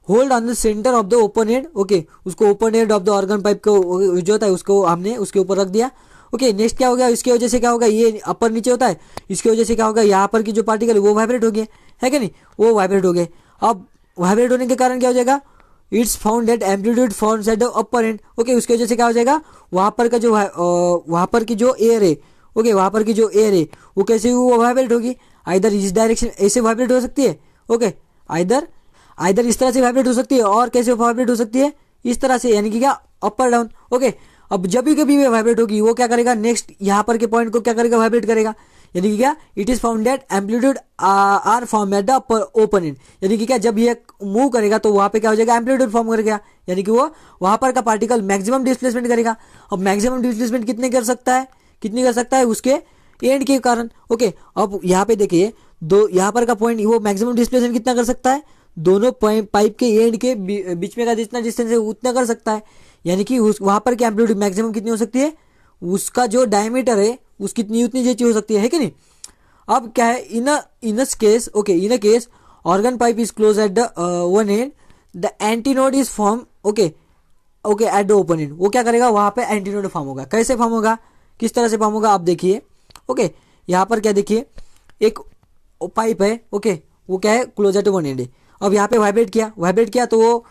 hold on the centre of the open end. Okay, उसको open end of the organ pipe को जो होता है उसको हमने उसके ऊपर रख दिया। ओके, नेक्स्ट क्या हो गया, इसकी वजह से क्या होगा, ये अपर नीचे होता है, इसकी वजह से क्या होगा, यहाँ पर की जो पार्टिकल है वो वाइब्रेट हो गया, है कि नहीं, वो वाइब्रेट हो गए। अब वाइब्रेट होने के कारण क्या हो जाएगा, it's found that amplitude found at the upper and. Okay, उसकी वजह से क्या हो जाएगा, वहां पर की जो एयर है, ओके, वहां पर की जो एयर है वो कैसे वो वाइब्रेट होगी, आइदर इस डायरेक्शन ऐसे वाइब्रेट हो सकती है। ओके, आइदर इस तरह से वाइब्रेट हो सकती है, और कैसे वाइब्रेट हो सकती है, इस तरह से, यानी कि क्या, अपर डाउन। ओके, अब जब भी कभी वाइब्रेट होगी वो क्या करेगा, नेक्स्ट यहाँ पर के पॉइंट को क्या करेगा, वाइब्रेट करेगा। यानी कि क्या, it is found that amplitude are form at the open end, यानी कि क्या, जब ये मूव करेगा तो वहां पे क्या हो जाएगा, एम्पलीट्यूड फॉर्म करेगा, यानी कि वो वहां पर का पार्टिकल मैक्सिमम डिस्प्लेसमेंट करेगा। अब मैक्सिमम डिस्प्लेसमेंट कितनी कर सकता है उसके एंड के कारण। ओके, अब यहाँ पे देखिए दो यहाँ पर का पॉइंट, वो मैक्सिमम डिस्प्लेसमेंट कितना कर सकता है, दोनों पाइप के एंड के बीच में का जितना डिस्टेंस है उतना कर सकता है, यानी कि वहां पर की एम्पलीट्यूड मैक्सिमम कितनी हो सकती है, उसका जो डायमीटर है उसकी उतनी जैसी हो सकती है कि नहीं। अब क्या है, in a case organ pipe is close at the one end, the antinode is form okay at the open end. वो क्या करेगा, वहां पे एंटीनोड फॉर्म होगा। कैसे फॉर्म होगा, किस तरह से फॉर्म होगा, आप देखिए। ओके, यहाँ पर क्या देखिए, एक पाइप है, ओके, वो क्या है, क्लोज एट वन एंड है। अब यहाँ पे वाइब्रेट किया तो वो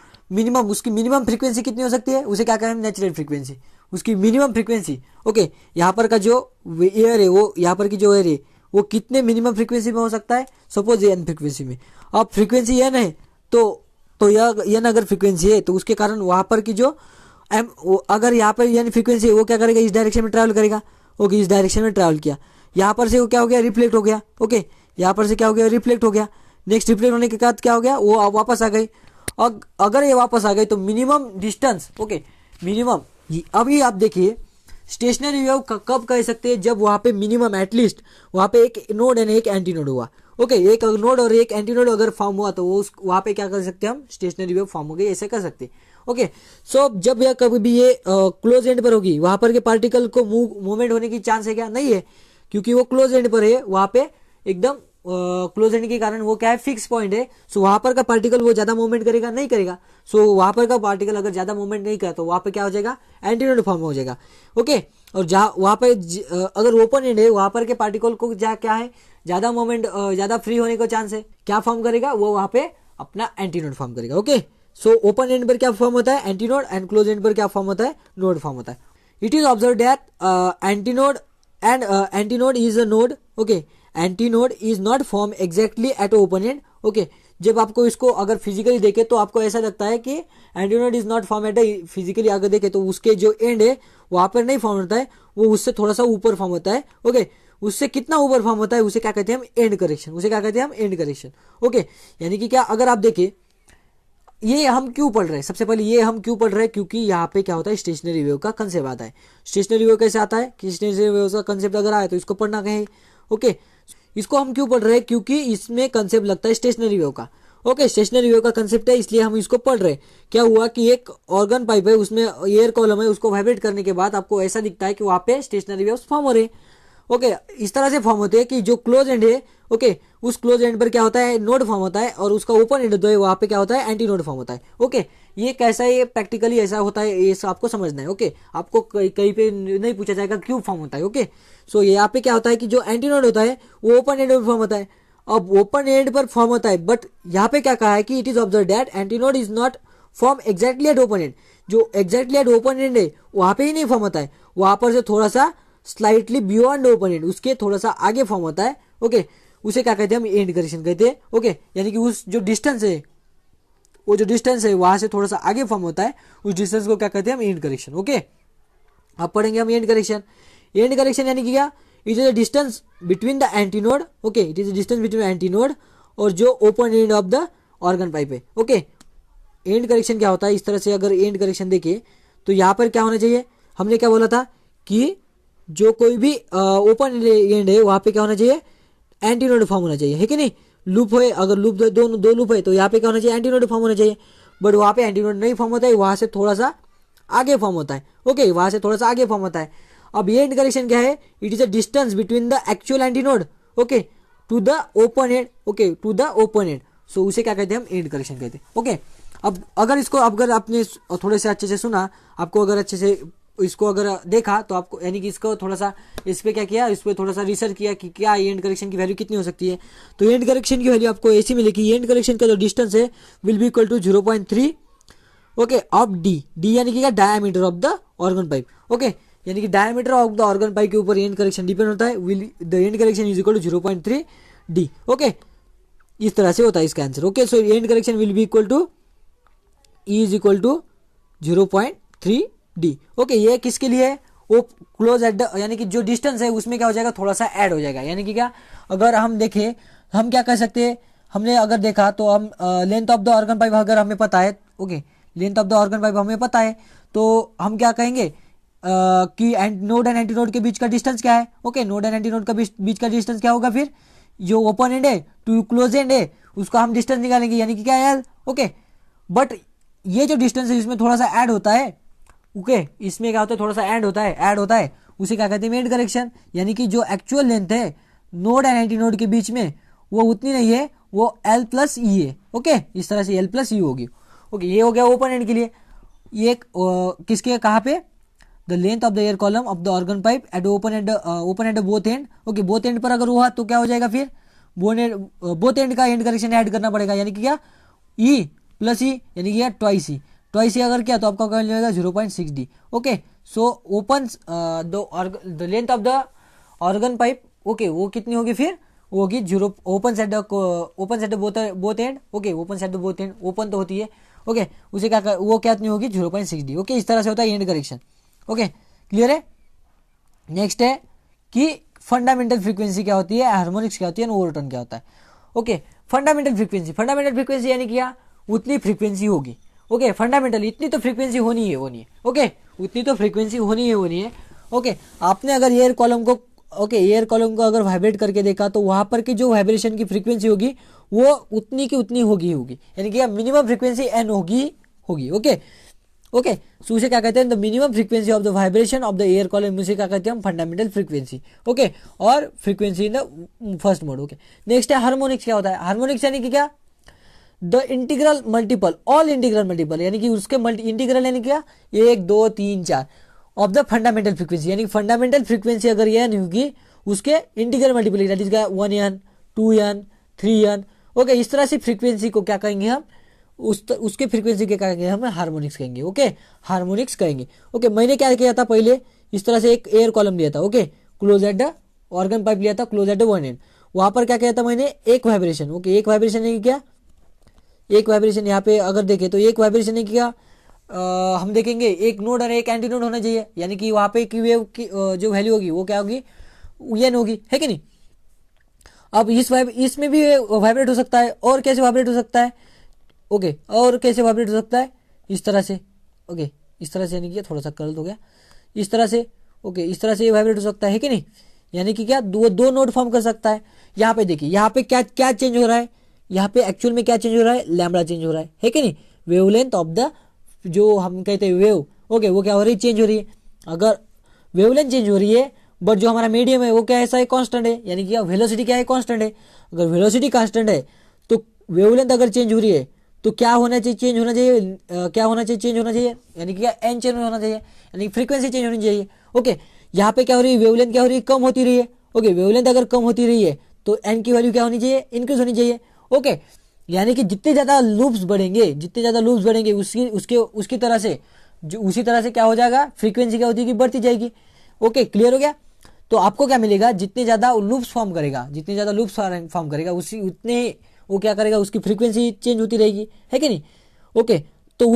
उसकी मिनिमम फ्रीक्वेंसी कितनी हो सकती है, उसे क्या कहें, नेचुरल फ्रीक्वेंसी, उसकी मिनिमम फ्रीक्वेंसी। ओके, यहाँ पर का जो एयर है, वो यहाँ पर की जो एयर है वो कितने मिनिमम फ्रीक्वेंसी में हो सकता है, सपोज एन फ्रीक्वेंसी में। अब फ्रीक्वेंसी एन है तो यह एन अगर फ्रीक्वेंसी है तो उसके कारण वहां पर की जो अगर यहाँ पर एन फ्रीक्वेंसी है वो क्या करेगा, इस डायरेक्शन में ट्रैवल करेगा। ओके, इस डायरेक्शन में ट्रैवल किया, यहाँ पर से वो क्या हो गया, रिफ्लेक्ट हो गया। ओके, यहाँ पर से क्या हो गया, रिफ्लेक्ट हो गया। नेक्स्ट रिफ्लेक्ट होने के बाद क्या हो गया, वो वापस आ गई। अगर ये वापस आ गई तो मिनिमम डिस्टेंस, ओके, मिनिमम, अभी आप देखिए स्टेशनरी वेव कब कह सकते हैं, जब वहां पे मिनिमम एटलीस्ट वहां पे एक नोड एंड एक एंटी नोड हुआ। ओके, एक नोड और एक एंटी नोड अगर फॉर्म हुआ तो वो वहां पे क्या कर सकते हैं, हम स्टेशनरी वेव फॉर्म हो गई, ऐसे कर सकते हैं। ओके, सो जब यह कभी भी ये क्लोज एंड पर होगी, वहां पर के पार्टिकल को मूवमेंट होने की चांस है क्या, नहीं है, क्योंकि वो क्लोज एंड पर है, वहां पे एकदम क्लोज एंड के कारण वो क्या है, फिक्स पॉइंट है। सो वहां पर का पार्टिकल वो ज्यादा मूवमेंट करेगा नहीं करेगा। सो वहां पर का पार्टिकल अगर ज्यादा मूवमेंट नहीं करा तो वहां पे क्या हो जाएगा, एंटीनोड फॉर्म हो जाएगा। ओके, और जहां वहां पे अगर ओपन एंड है, वहां पर के पार्टिकल को क्या है, ज्यादा मूवमेंट, ज्यादा फ्री होने का चांस है, क्या फॉर्म करेगा, वो वहां पे अपना एंटीनोड फॉर्म करेगा। ओके, सो ओपन एंड पर क्या फॉर्म होता है, एंटीनोड, एंड क्लोज एंड पर क्या फॉर्म होता है, नोड फॉर्म होता है। It is observe that antinode and antinode is a node. Okay, antinode is not form exactly at open end. Okay, जब आपको इसको अगर फिजिकली देखे तो आपको ऐसा लगता है कि antinode is not form at, physically अगर देखे तो उसके जो एंड है वहां पर नहीं फॉर्म होता है, वो उससे थोड़ा सा ऊपर फॉर्म होता है। ओके, उससे कितना ऊपर फॉर्म होता है, उसे क्या कहते हैं हम, एंड करेक्शन, उसे क्या कहते हैं हम, एंड करेक्शन। ओके, यानी कि क्या, अगर आप देखें ये हम क्यों पढ़ रहे हैं, सबसे पहले ये हम क्यों पढ़ रहे हैं, क्योंकि यहाँ पे क्या होता है, स्टेशनरी वेव का कंसेप्ट आता है। स्टेशनरी वेव कैसे आता है, कि स्टेशनरी वेव का कंसेप्ट अगर आए तो इसको पढ़ना कहें। ओके, इसको हम क्यों पढ़ रहे हैं, क्योंकि इसमें कंसेप्ट लगता है स्टेशनरी वेव का। ओके, स्टेशनरी वेव का कंसेप्ट है, इसलिए हम इसको पढ़ रहे हैं। क्या हुआ कि एक ऑर्गन पाइप है, उसमें एयर कॉलम है, उसको वाइब्रेट करने के बाद आपको ऐसा दिखता है कि वहां पे स्टेशनरी वेव्स फॉर्म हो रहे हैं। ओके, इस तरह से फॉर्म होते हैं कि जो क्लोज एंड है, ओके, उस क्लोज एंड पर क्या होता है, नोड फॉर्म होता है, और उसका ओपन एंड जो है वहां पे क्या होता है, एंटी नोड फॉर्म होता है। ओके, ये कैसा है, ये प्रैक्टिकली ऐसा होता है, ये आपको समझना है। ओके, आपको कहीं पे नहीं पूछा जाएगा क्यों फॉर्म होता है। ओके, सो यहाँ पे क्या होता है कि जो एंटी नोड होता है वो ओपन एंड पर फॉर्म होता है। अब ओपन एंड पर फॉर्म होता है, बट यहाँ पे क्या कहा है कि it is observe that anti node is not form exactly at open and. जो एग्जैक्टली एट ओपन एंड है वहां पे ही नहीं फॉर्म होता है, वहां पर से थोड़ा सा स्लाइटली बियॉन्ड ओपन एंड, उसके थोड़ा सा आगे फॉर्म होता है। ओके, उसे क्या कहते हैं हम, एंड करेक्शन कहते हैं। ओके, यानी कि उस जो डिस्टेंस है, वो जो डिस्टेंस है वहां से थोड़ा सा आगे फॉर्म होता है, उस डिस्टेंस को क्या कहते हैं हम, एंड करेक्शन। ओके, अब पढ़ेंगे हम एंड करेक्शन। एंड करेक्शन यानी कि क्या, it is a distance between the antinode. Okay, it is a distance between antinode और जो open end of the organ pipe है। ओके, एंड करेक्शन क्या होता है, इस तरह से अगर एंड करेक्शन देखे तो यहाँ पर क्या होना चाहिए, हमने क्या बोला था कि जो कोई भी ओपन एंड है वहां पे क्या होना चाहिए, एंटीनोड फॉर्म होना चाहिए, है कि नहीं। लूप है, अगर लूप दो लूप है तो यहाँ पे क्या होना चाहिए, एंटीनोड फॉर्म होना चाहिए, बट वहां पे एंटीनोड नहीं फॉर्म होता है, वहां से थोड़ा सा आगे फॉर्म होता है। ओके, वहां से थोड़ा सा आगे फॉर्म होता है। अब ये एंड करेक्शन क्या है, it is a distance between the actual antinode, okay, to the open end. Okay, to the open end, so उसे क्या कहते हैं हम, एंड करेक्शन कहते हैं। ओके, अब अगर इसको अगर आपने थोड़े से अच्छे से सुना, आपको अगर अच्छे से इसको अगर देखा तो आपको, यानी कि इसको थोड़ा सा इस पे क्या किया, इस पे थोड़ा सा रिसर्च किया कि क्या एंड करेक्शन की वैल्यू कितनी हो सकती है, तो एंड करेक्शन की वैल्यू आपको ऐसी मिलेगी, एंड करेक्शन का जो डिस्टेंस है will be equal to 0.3 okay of D यानी कि diameter of the organ pipe. Okay, यानी कि diameter of the organ pipe के ऊपर एंड करेक्शन डिपेंड होता है, will the end correction is equal to 0.3 D. Okay, इस तरह से होता है इसका answer. Okay, so end correction will be equal to E is equal to 0.3 D. Okay, ये किसके लिए है, वो क्लोज एट द यानी कि जो डिस्टेंस है उसमें क्या हो जाएगा, थोड़ा सा ऐड हो जाएगा। यानी कि क्या, अगर हम देखें, हम क्या कर सकते हैं, हमने अगर देखा तो हम length of the organ pipe अगर हमें पता है, okay, length of the organ pipe हमें पता है, तो हम क्या कहेंगे कि नोड एंड एंटी नोड के बीच का डिस्टेंस क्या है। Okay, node and anti node का बीच का डिस्टेंस क्या होगा, फिर जो ओपन एंड है टू क्लोज एंड है उसका हम डिस्टेंस निकालेंगे, यानी कि क्या है, एल। ओके, बट ये जो डिस्टेंस है इसमें थोड़ा सा ऐड होता है। ओके, इसमें क्या होता है, थोड़ा सा ऐड होता है, उसे क्या कहते हैं, मेड करेक्शन। यानी कि जो एक्चुअल लेंथ है नोड एंड एंटी नोड के बीच में वो उतनी नहीं है, वो एल प्लस ई है। ओके, इस तरह से एल प्लस ई होगी। ओके, ये हो गया ओपन एंड के लिए। ये किसके, कहाँ पे, the length of the air column of the organ pipe eight open and both and. Okay, both and पर अगर हुआ तो क्या हो जाएगा, फिर बोथ एंड का एंड करेक्शन ऐड करना पड़ेगा, यानी कि क्या, ई प्लस ई, यानी कि ट्वाइस ई अगर क्या तो आपका क्या मिल जाएगा 0.6d। Okay, so open the length of the organ pipe, okay, वो कितनी होगी, फिर वो होगी 0, open set both and. Okay, open set both and, open तो होती है। ओके, उसे क्या वो कितनी होगी 0.6d। ओके, इस तरह से होता है एंड करेक्शन। ओके, क्लियर है। नेक्स्ट है कि फंडामेंटल फ्रीक्वेंसी क्या होती है, हार्मोनिक्स क्या होती है, ओवरटोन क्या होता है। ओके, फंडामेंटल फ्रीक्वेंसी यानी क्या, उतनी फ्रीक्वेंसी होगी। ओके, फंडामेंटल इतनी तो फ्रीक्वेंसी होनी है। ओके, उतनी तो फ्रीक्वेंसी होनी है। ओके, आपने अगर एयर कॉलम को अगर वाइब्रेट करके देखा तो वहां पर की जो वाइब्रेशन की फ्रीक्वेंसी होगी वो उतनी की उतनी होगी, यानी कि मिनिमम फ्रीक्वेंसी एन होगी। ओके, सो उसे क्या कहते हैं, the minimum frequency of the vibration of the air column, उसे क्या कहते हैं हम, फंडामेंटल फ्रीक्वेंसी। ओके, और frequency in the first mode. Okay, next है हार्मोनिक्स। क्या होता है हार्मोनिक्स, यानी कि क्या, the integral multiple, all integral multiple, यानी कि उसके इंटीग्रल यानी क्या, 1 2 3 4 ऑफ द फंडामेंटल फ्रीक्वेंसी, यानी फंडामेंटल फ्रीक्वेंसी अगर यह नहीं होगी उसके integral multiple, that is 1n 2n 3n। Okay, इस तरह से फ्रीक्वेंसी को क्या कहेंगे हम, उसके फ्रीक्वेंसी के कहेंगे हम हार्मोनिक्स कहेंगे। ओके, हार्मोनिक्स कहेंगे। ओके, मैंने क्या किया था पहले, इस तरह से एक एयर कॉलम लिया था। Okay, close at the organ pipe लिया था, close at the one and, वहां पर क्या किया था मैंने, एक वाइब्रेशन। ओके, एक वाइब्रेशन है क्या, एक वाइब्रेशन यहाँ पे अगर देखें तो एक वाइब्रेशन है क्या, हम देखेंगे एक नोड और एक एंटी नोड होना चाहिए, यानी कि वहां पे की वेव की जो वैल्यू होगी वो क्या होगी, एन होगी, है कि नहीं। अब इसमें भी वाइब्रेट हो सकता है, और कैसे वाइब्रेट हो सकता है, ओके, और कैसे वाइब्रेट हो सकता है, इस तरह से। ओके, इस तरह से, यानी कि थोड़ा सा कर्ल हो गया, इस तरह से। ओके, इस तरह से ये वाइब्रेट हो सकता है कि नहीं, यानी कि क्या, दो नोड फॉर्म कर सकता है। यहाँ पे देखिए, यहाँ पे क्या क्या चेंज हो रहा है, यहाँ पे एक्चुअल में क्या चेंज हो रहा है, लैम्बडा चेंज हो रहा है कि नहीं, वेवलेंथ ऑफ द जो हम कहते हैं वेव। ओके, वो क्या हो रही है, चेंज हो रही है। अगर वेवलेंथ चेंज हो रही है बट जो हमारा मीडियम है वो क्या ऐसा है, कांस्टेंट है, यानी कि वेलोसिटी क्या है, कांस्टेंट है। अगर वेलोसिटी कांस्टेंट है तो वेवलेंथ अगर चेंज हो रही है तो क्या होना चाहिए, चेंज होना चाहिए, क्या होना चाहिए, चेंज होना चाहिए, यानी कि क्या, एन चेंज होना चाहिए, यानी फ्रीक्वेंसी चेंज होनी चाहिए। ओके, यहाँ पे क्या हो रही है, वेवलेंथ क्या हो रही है, कम होती रही है। ओके, वेवलेंथ अगर कम होती रही है तो एन की वैल्यू क्या होनी चाहिए, इंक्रीज होनी चाहिए। ओके, यानी कि जितने ज्यादा लूप्स बढ़ेंगे उसकी तरह से जो उसी तरह से क्या हो जाएगा, फ्रीक्वेंसी क्या होती है, बढ़ती जाएगी। ओके, क्लियर हो गया। तो आपको क्या मिलेगा, जितने ज्यादा लूप्स फॉर्म करेगा उसी उतने वो क्या करेगा, उसकी फ्रीक्वेंसी चेंज होती रहेगी, है कि नहीं। ओके, तो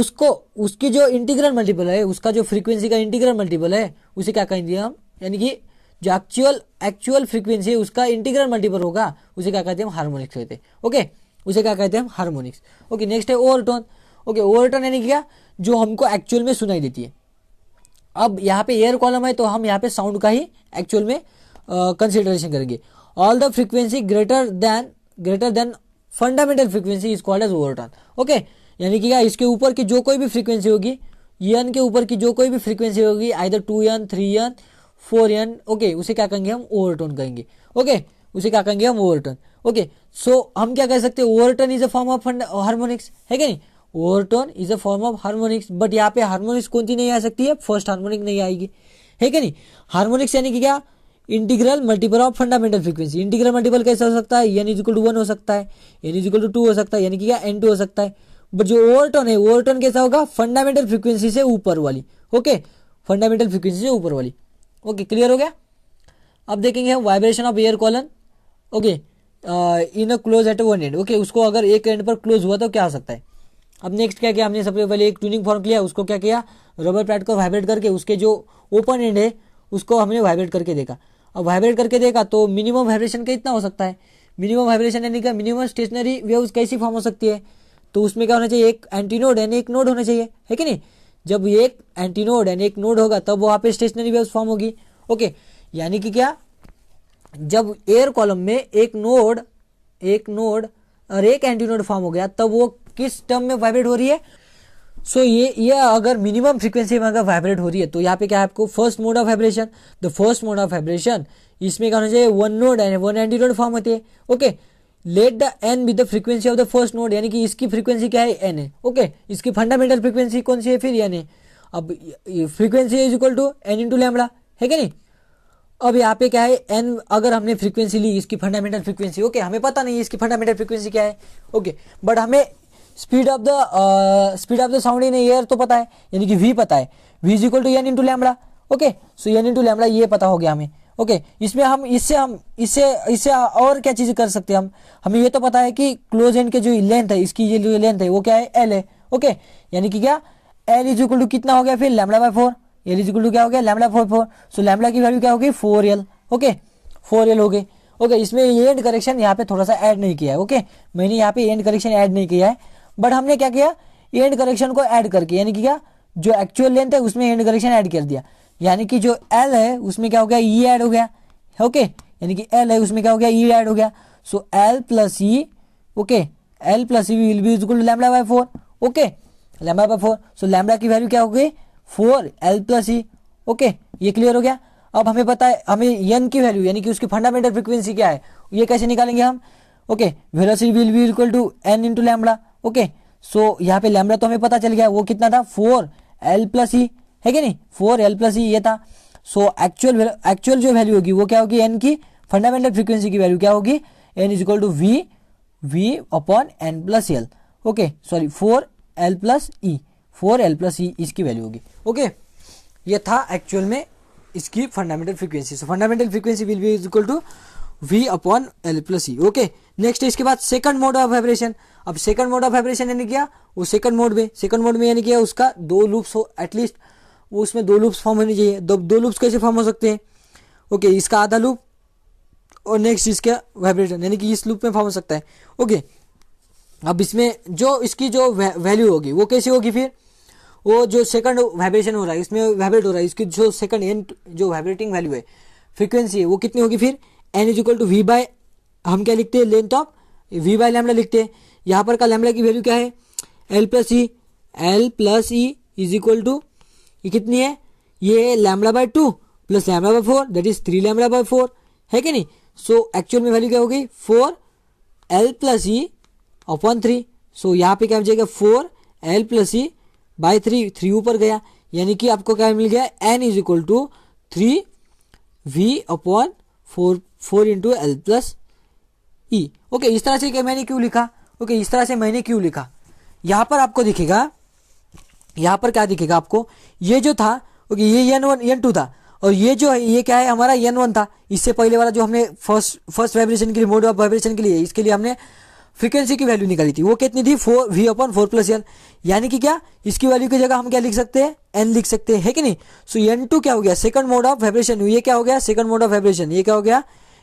उसकी जो इंटीग्रल मल्टीपल है, उसका जो फ्रीक्वेंसी का इंटीग्रल मल्टीपल है उसे क्या कहेंगे हम, यानी कि जो एक्चुअल फ्रीक्वेंसी है उसका इंटीग्रल मल्टीपल होगा, उसे क्या कहते हैं हम, हार्मोनिक्स कहते हैं। ओके, उसे क्या कहते हैं हम, हार्मोनिक्स। ओके, नेक्स्ट है ओवरटोन। ओके, ओवरटोन यानी क्या, जो हमको एक्चुअल में सुनाई देती है। अब यहाँ पे एयर कॉलम है तो हम यहाँ पे साउंड का ही एक्चुअल में कंसिडरेशन करेंगे। All the frequency greater than fundamental frequency is called as overtone. Okay, यानी कि क्या, इसके ऊपर की जो कोई भी फ्रीक्वेंसी होगी, एन के ऊपर की जो कोई भी फ्रीक्वेंसी होगी, either 2n 3n 4n, okay, उसे क्या कहेंगे हम, ओवरटोन कहेंगे। ओके, उसे क्या कहेंगे हम, ओवरटोन। ओके, सो हम क्या कह सकते हैं, overtone is a form of harmonics, है कि नहीं, overtone is a form of harmonics. But यहाँ पे हार्मोनिक्स कौन सी नहीं आ सकती है, फर्स्ट हार्मोनिक नहीं आएगी, है कि नहीं। हार्मोनिक्स यानी कि क्या, integral multiple of fundamental frequency. Integral multiple कैसे हो सकता है, n इक्वल टू 1 हो सकता है, n इक्वल टू 2 हो सकता है, यानी कि क्या, n2 हो सकता है। बट जो ओवरटोन है, ओवरटोन कैसा होगा, फंडामेंटल फ्रीक्वेंसी से ऊपर वाली। ओके, फंडामेंटल फ्रीक्वेंसी से ऊपर वाली। ओके, क्लियर हो गया। अब देखेंगे हम vibration of air colon. Okay, in a close eight one and. Okay, उसको अगर एक एंड पर क्लोज हुआ तो क्या हो सकता है। अब नेक्स्ट क्या किया हमने, सबसे पहले एक ट्यूनिंग फॉर्म किया, उसको क्या किया, रबर पैड को वाइब्रेट करके उसके जो ओपन एंड है उसको हमने वाइब्रेट करके देखा। अब वाइब्रेट करके देखा तो मिनिमम वाइब्रेशन कितना हो सकता है, मिनिमम वाइब्रेशन यानी कि मिनिमम स्टेशनरी वेव्स कैसी फॉर्म हो सकती है, तो उसमें क्या होना चाहिए, एक एंटीनोड यानी एक नोड होना चाहिए, है कि नहीं। जब एक एंटीनोड यानी एक नोड होगा तब वहां पे स्टेशनरी वेव्स फॉर्म होगी। ओके, यानी कि क्या, जब एयर कॉलम में एक नोड और एक एंटीनोड फॉर्म हो गया तब वो किस टर्म में वाइब्रेट हो रही है। सो ये अगर मिनिमम फ्रीक्वेंसी में अगर वाइब्रेट हो रही है तो यहाँ पे क्या है आपको first mode of vibration, the first mode of vibration, इसमें क्या होना चाहिए, one node and one antinode form होते हैं। Okay, let the n be the frequency of the first node, यानी कि इसकी फ्रीक्वेंसी क्या है, एन है। ओके, इसकी फंडामेंटल फ्रीक्वेंसी कौन सी है, फिर एन है। अब frequency is equal to N into lambda, है कि नहीं। अब यहाँ पे क्या है, एन अगर हमने फ्रीक्वेंसी ली इसकी फंडामेंटल फ्रीक्वेंसी, ओके, हमें पता नहीं है इसकी फंडामेंटल फ्रीक्वेंसी क्या है, ओके, बट हमें speed of the sound in air तो पता है, यानी कि v पता है, v is equal to N into lambda. Okay, so n into lambda ये पता हो गया हमें। ओके, इसमें हम इससे और क्या चीज कर सकते हैं, हमें ये तो पता है कि क्लोज एंड के जो लेंथ है, इसकी ये जो लेंथ है वो क्या है, एल है। ओके, यानी कि क्या, एल इज इक्वल टू कितना हो गया फिर, lambda by 4, L is equal to क्या हो गया, लैम्बडा 4, सो लैम्बडा की वैल्यू क्या होगी, 4l। ओके, 4l हो गई। ओके, इसमें ये एंड करेक्शन यहाँ पे थोड़ा सा ऐड नहीं किया है। ओके, मैंने यहाँ पे एंड करेक्शन ऐड नहीं किया है, बट हमने क्या किया, एंड करेक्शन को ऐड करके, यानी कि क्या, जो एक्चुअल लेंथ है उसमें एंड करेक्शन ऐड कर दिया, यानी कि जो एल है उसमें क्या हो गया, ई ऐड हो गया। ओके, यानी कि एल है उसमें क्या हो गया, ई ऐड हो गया। So L plus E, okay, L plus E will be equal to lambda by 4। Okay, lambda by 4, so lambda की वैल्यू क्या हो गई, 4 एल प्लस ई। ओके, ये क्लियर हो गया। अब हमें पता है, हमें एन की वैल्यू यानी कि उसकी फंडामेंटल फ्रीक्वेंसी क्या है, ये कैसे निकालेंगे हम। Okay, velocity will be equal to N into lambda. Okay, so यहाँ पे लैम्बडा तो हमें पता चल गया, वो कितना था, 4 एल प्लस ई, है कि नहीं, 4 एल प्लस ई ये था। सो एक्चुअल जो वैल्यू होगी वो क्या होगी, एन की फंडामेंटल फ्रीक्वेंसी की वैल्यू क्या होगी, N is equal to V upon N plus L. Okay, sorry 4 L plus E, 4 L plus E इसकी वैल्यू होगी। ओके, ये था एक्चुअल में इसकी fundamental frequency. So fundamental frequency will be equal to v upon L plus E. Okay, next इसके बाद second mode of vibration. अब second mode of vibration यानी क्या, वो सेकंड मोड में यानी क्या, उसका 2 लूप्स हो एटलीस्ट, वो उसमें 2 लूप्स फॉर्म होनी चाहिए। दो लूप्स कैसे फॉर्म हो सकते हैं, ओके, इसका आधा लूप और नेक्स्ट इसका वाइब्रेशन, यानी कि इस लूप में फॉर्म हो सकता है। ओके, अब इसमें जो इसकी जो वैल्यू होगी वो कैसी होगी, फिर वो जो सेकंड वाइब्रेशन हो रहा है इसमें वाइब्रेट हो रहा है, इसकी जो सेकंड एंड जो वाइब्रेटिंग वैल्यू है, फ्रीक्वेंसी है, वो कितनी होगी फिर, N is equal to V by, हम क्या लिखते हैं, length of V by lambda लिखते हैं। यहाँ पर का लैम्बडा की वैल्यू क्या है, L plus E is equal to, ये कितनी है, ये lambda by 2 plus lambda by 4, that is 3 lambda by 4, है कि नहीं। सो एक्चुअल में वैल्यू क्या होगी, 4 एल प्लस ई अपॉन 3। सो यहाँ पे क्या हो जाएगा, 4 एल प्लस ई बाय 3 ऊपर गया, यानी कि आपको क्या मिल गया, N is equal to 3 V upon 4 into L plus E. Okay, इस तरह से मैंने क्यों लिखा, ओके, इस तरह से मैंने क्यों लिखा, यहाँ पर आपको दिखेगा, यहाँ पर क्या दिखेगा आपको, ये जो था, ओके, ये n1 n2 था, और ये जो है ये क्या है, हमारा n1 था। इससे पहले वाला जो हमने फर्स्ट वाइब्रेशन के लिए, मोड ऑफ वाइब्रेशन के लिए, इसके लिए हमने फ्रीक्वेंसी की वैल्यू निकाली थी, वो कितनी थी, 4 v अपॉन 4 प्लस एल, यानी कि क्या, इसकी वैल्यू की जगह हम क्या लिख सकते हैं, n लिख सकते हैं, है कि नहीं। सो n2 क्या हो गया, सेकंड मोड ऑफ वाइब्रेशन, ये क्या हो गया, सेकंड मोड ऑफ वाइब्रेशन, ये क्या हो गया,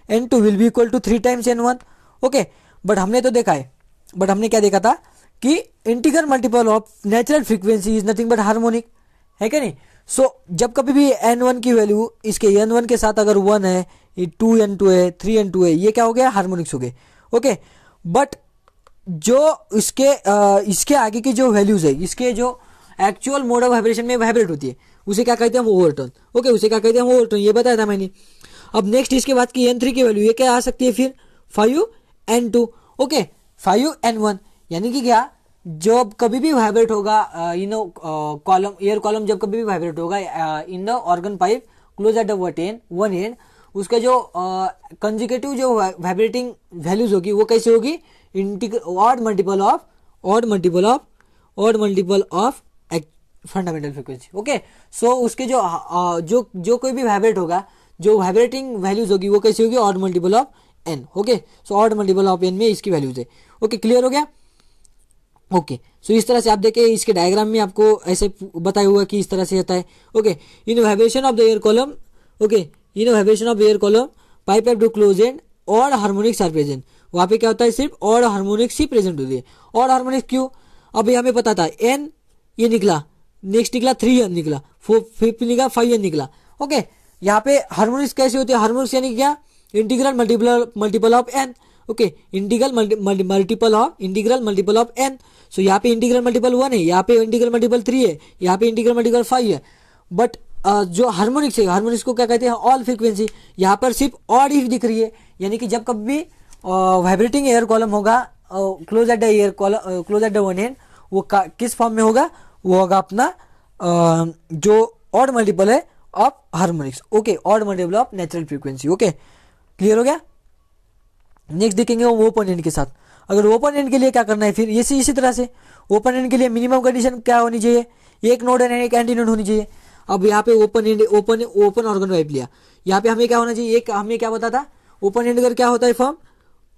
n2 will be equal to 3 times n1। Okay, but हमने तो देखा है, बट हमने क्या देखा था कि integral multiple of natural frequency is nothing but harmonic, है कि नहीं। सो जब कभी भी n1 की वैल्यू इसके n1 के साथ अगर 1 है, 2n2 है, 3n2 है, ये क्या हो गया, हार्मोनिक्स हो गए। ओके, बट जो इसके आगे की जो वैल्यूज है, इसके जो एक्चुअल मोड ऑफ वाइब्रेशन में वाइब्रेट होती है, उसे क्या कहते हैं, हम ओवरटोन। ओके, उसे क्या कहते हैं, हम ओवरटोन, ये बताया था मैंने। अब नेक्स्ट इसके बाद की n3 की वैल्यू ये क्या आ सकती है, फिर 5n2। ओके, 5n1, यानी कि क्या, जब कभी भी वाइब्रेट होगा कॉलम, एयर कॉलम जब कभी भी वाइब्रेट होगा in the organ pipe close at the one and, उसका जो कंजिकेटिव जो वाइब्रेटिंग वैल्यूज होगी वो कैसे होगी, odd multiple of fundamental frequency. Okay, so उसके जो कोई भी वाइब्रेट होगा, जो वाइब्रेटिंग वैल्यूज होगी वो कैसी होगी, odd multiple of N. Okay, so odd multiple of N में इसकी वैल्यूज है। ओके, क्लियर हो गया। ओके सो इस तरह से आप देखें इसके डायग्राम में आपको ऐसे बताया हुआ कि इस तरह से होता है। Okay in vibration of the air column, okay in vibration of air column pipe have two close end odd harmonics are present. वहां पे क्या होता है, सिर्फ ऑड हार्मोनिक्स ही प्रेजेंट होती है। ऑड हार्मोनिक्स क्यों, अभी हमें पता था एन ये निकला, नेक्स्ट निकला 3n निकला, फिफ्थ निकला 5n निकला। ओके यहाँ पे हार्मोनिक्स कैसे होती है, हार्मोनिक्स यानी क्या, integral multiple of N. Okay integral multiple of N. So यहाँ पे इंटीग्रल मल्टीपल 1 है, यहाँ पे इंटीग्रल मल्टीपल 3 है, यहाँ पे इंटीग्रल मल्टीपल 5 है। बट जो हार्मोनिक्स है, हार्मोनिक्स को क्या कहते हैं, ऑल फ्रीक्वेंसी। यहाँ पर सिर्फ ऑड ही दिख रही है, यानी कि जब कभी वाइब्रेटिंग एयर कॉलम होगा close at the air column, close at the one and, वो किस फॉर्म में होगा, वो होगा अपना जो ऑड मल्टीपल है of harmonics. Okay odd multiple of natural frequency. Okay clear हो गया। नेक्स्ट देखेंगे वो ओपन एंड के साथ। अगर ओपन एंड के लिए क्या करना है फिर, ये इसी तरह से ओपन एंड के लिए मिनिमम कंडीशन क्या होनी चाहिए, एक नोड एंड एक एंटी नोड होनी चाहिए। अब यहाँ पे open and open organ wipe लिया, यहाँ पे हमें क्या होना चाहिए, एक हमें क्या पता था, ओपन एंड कर क्या होता है फॉर्म,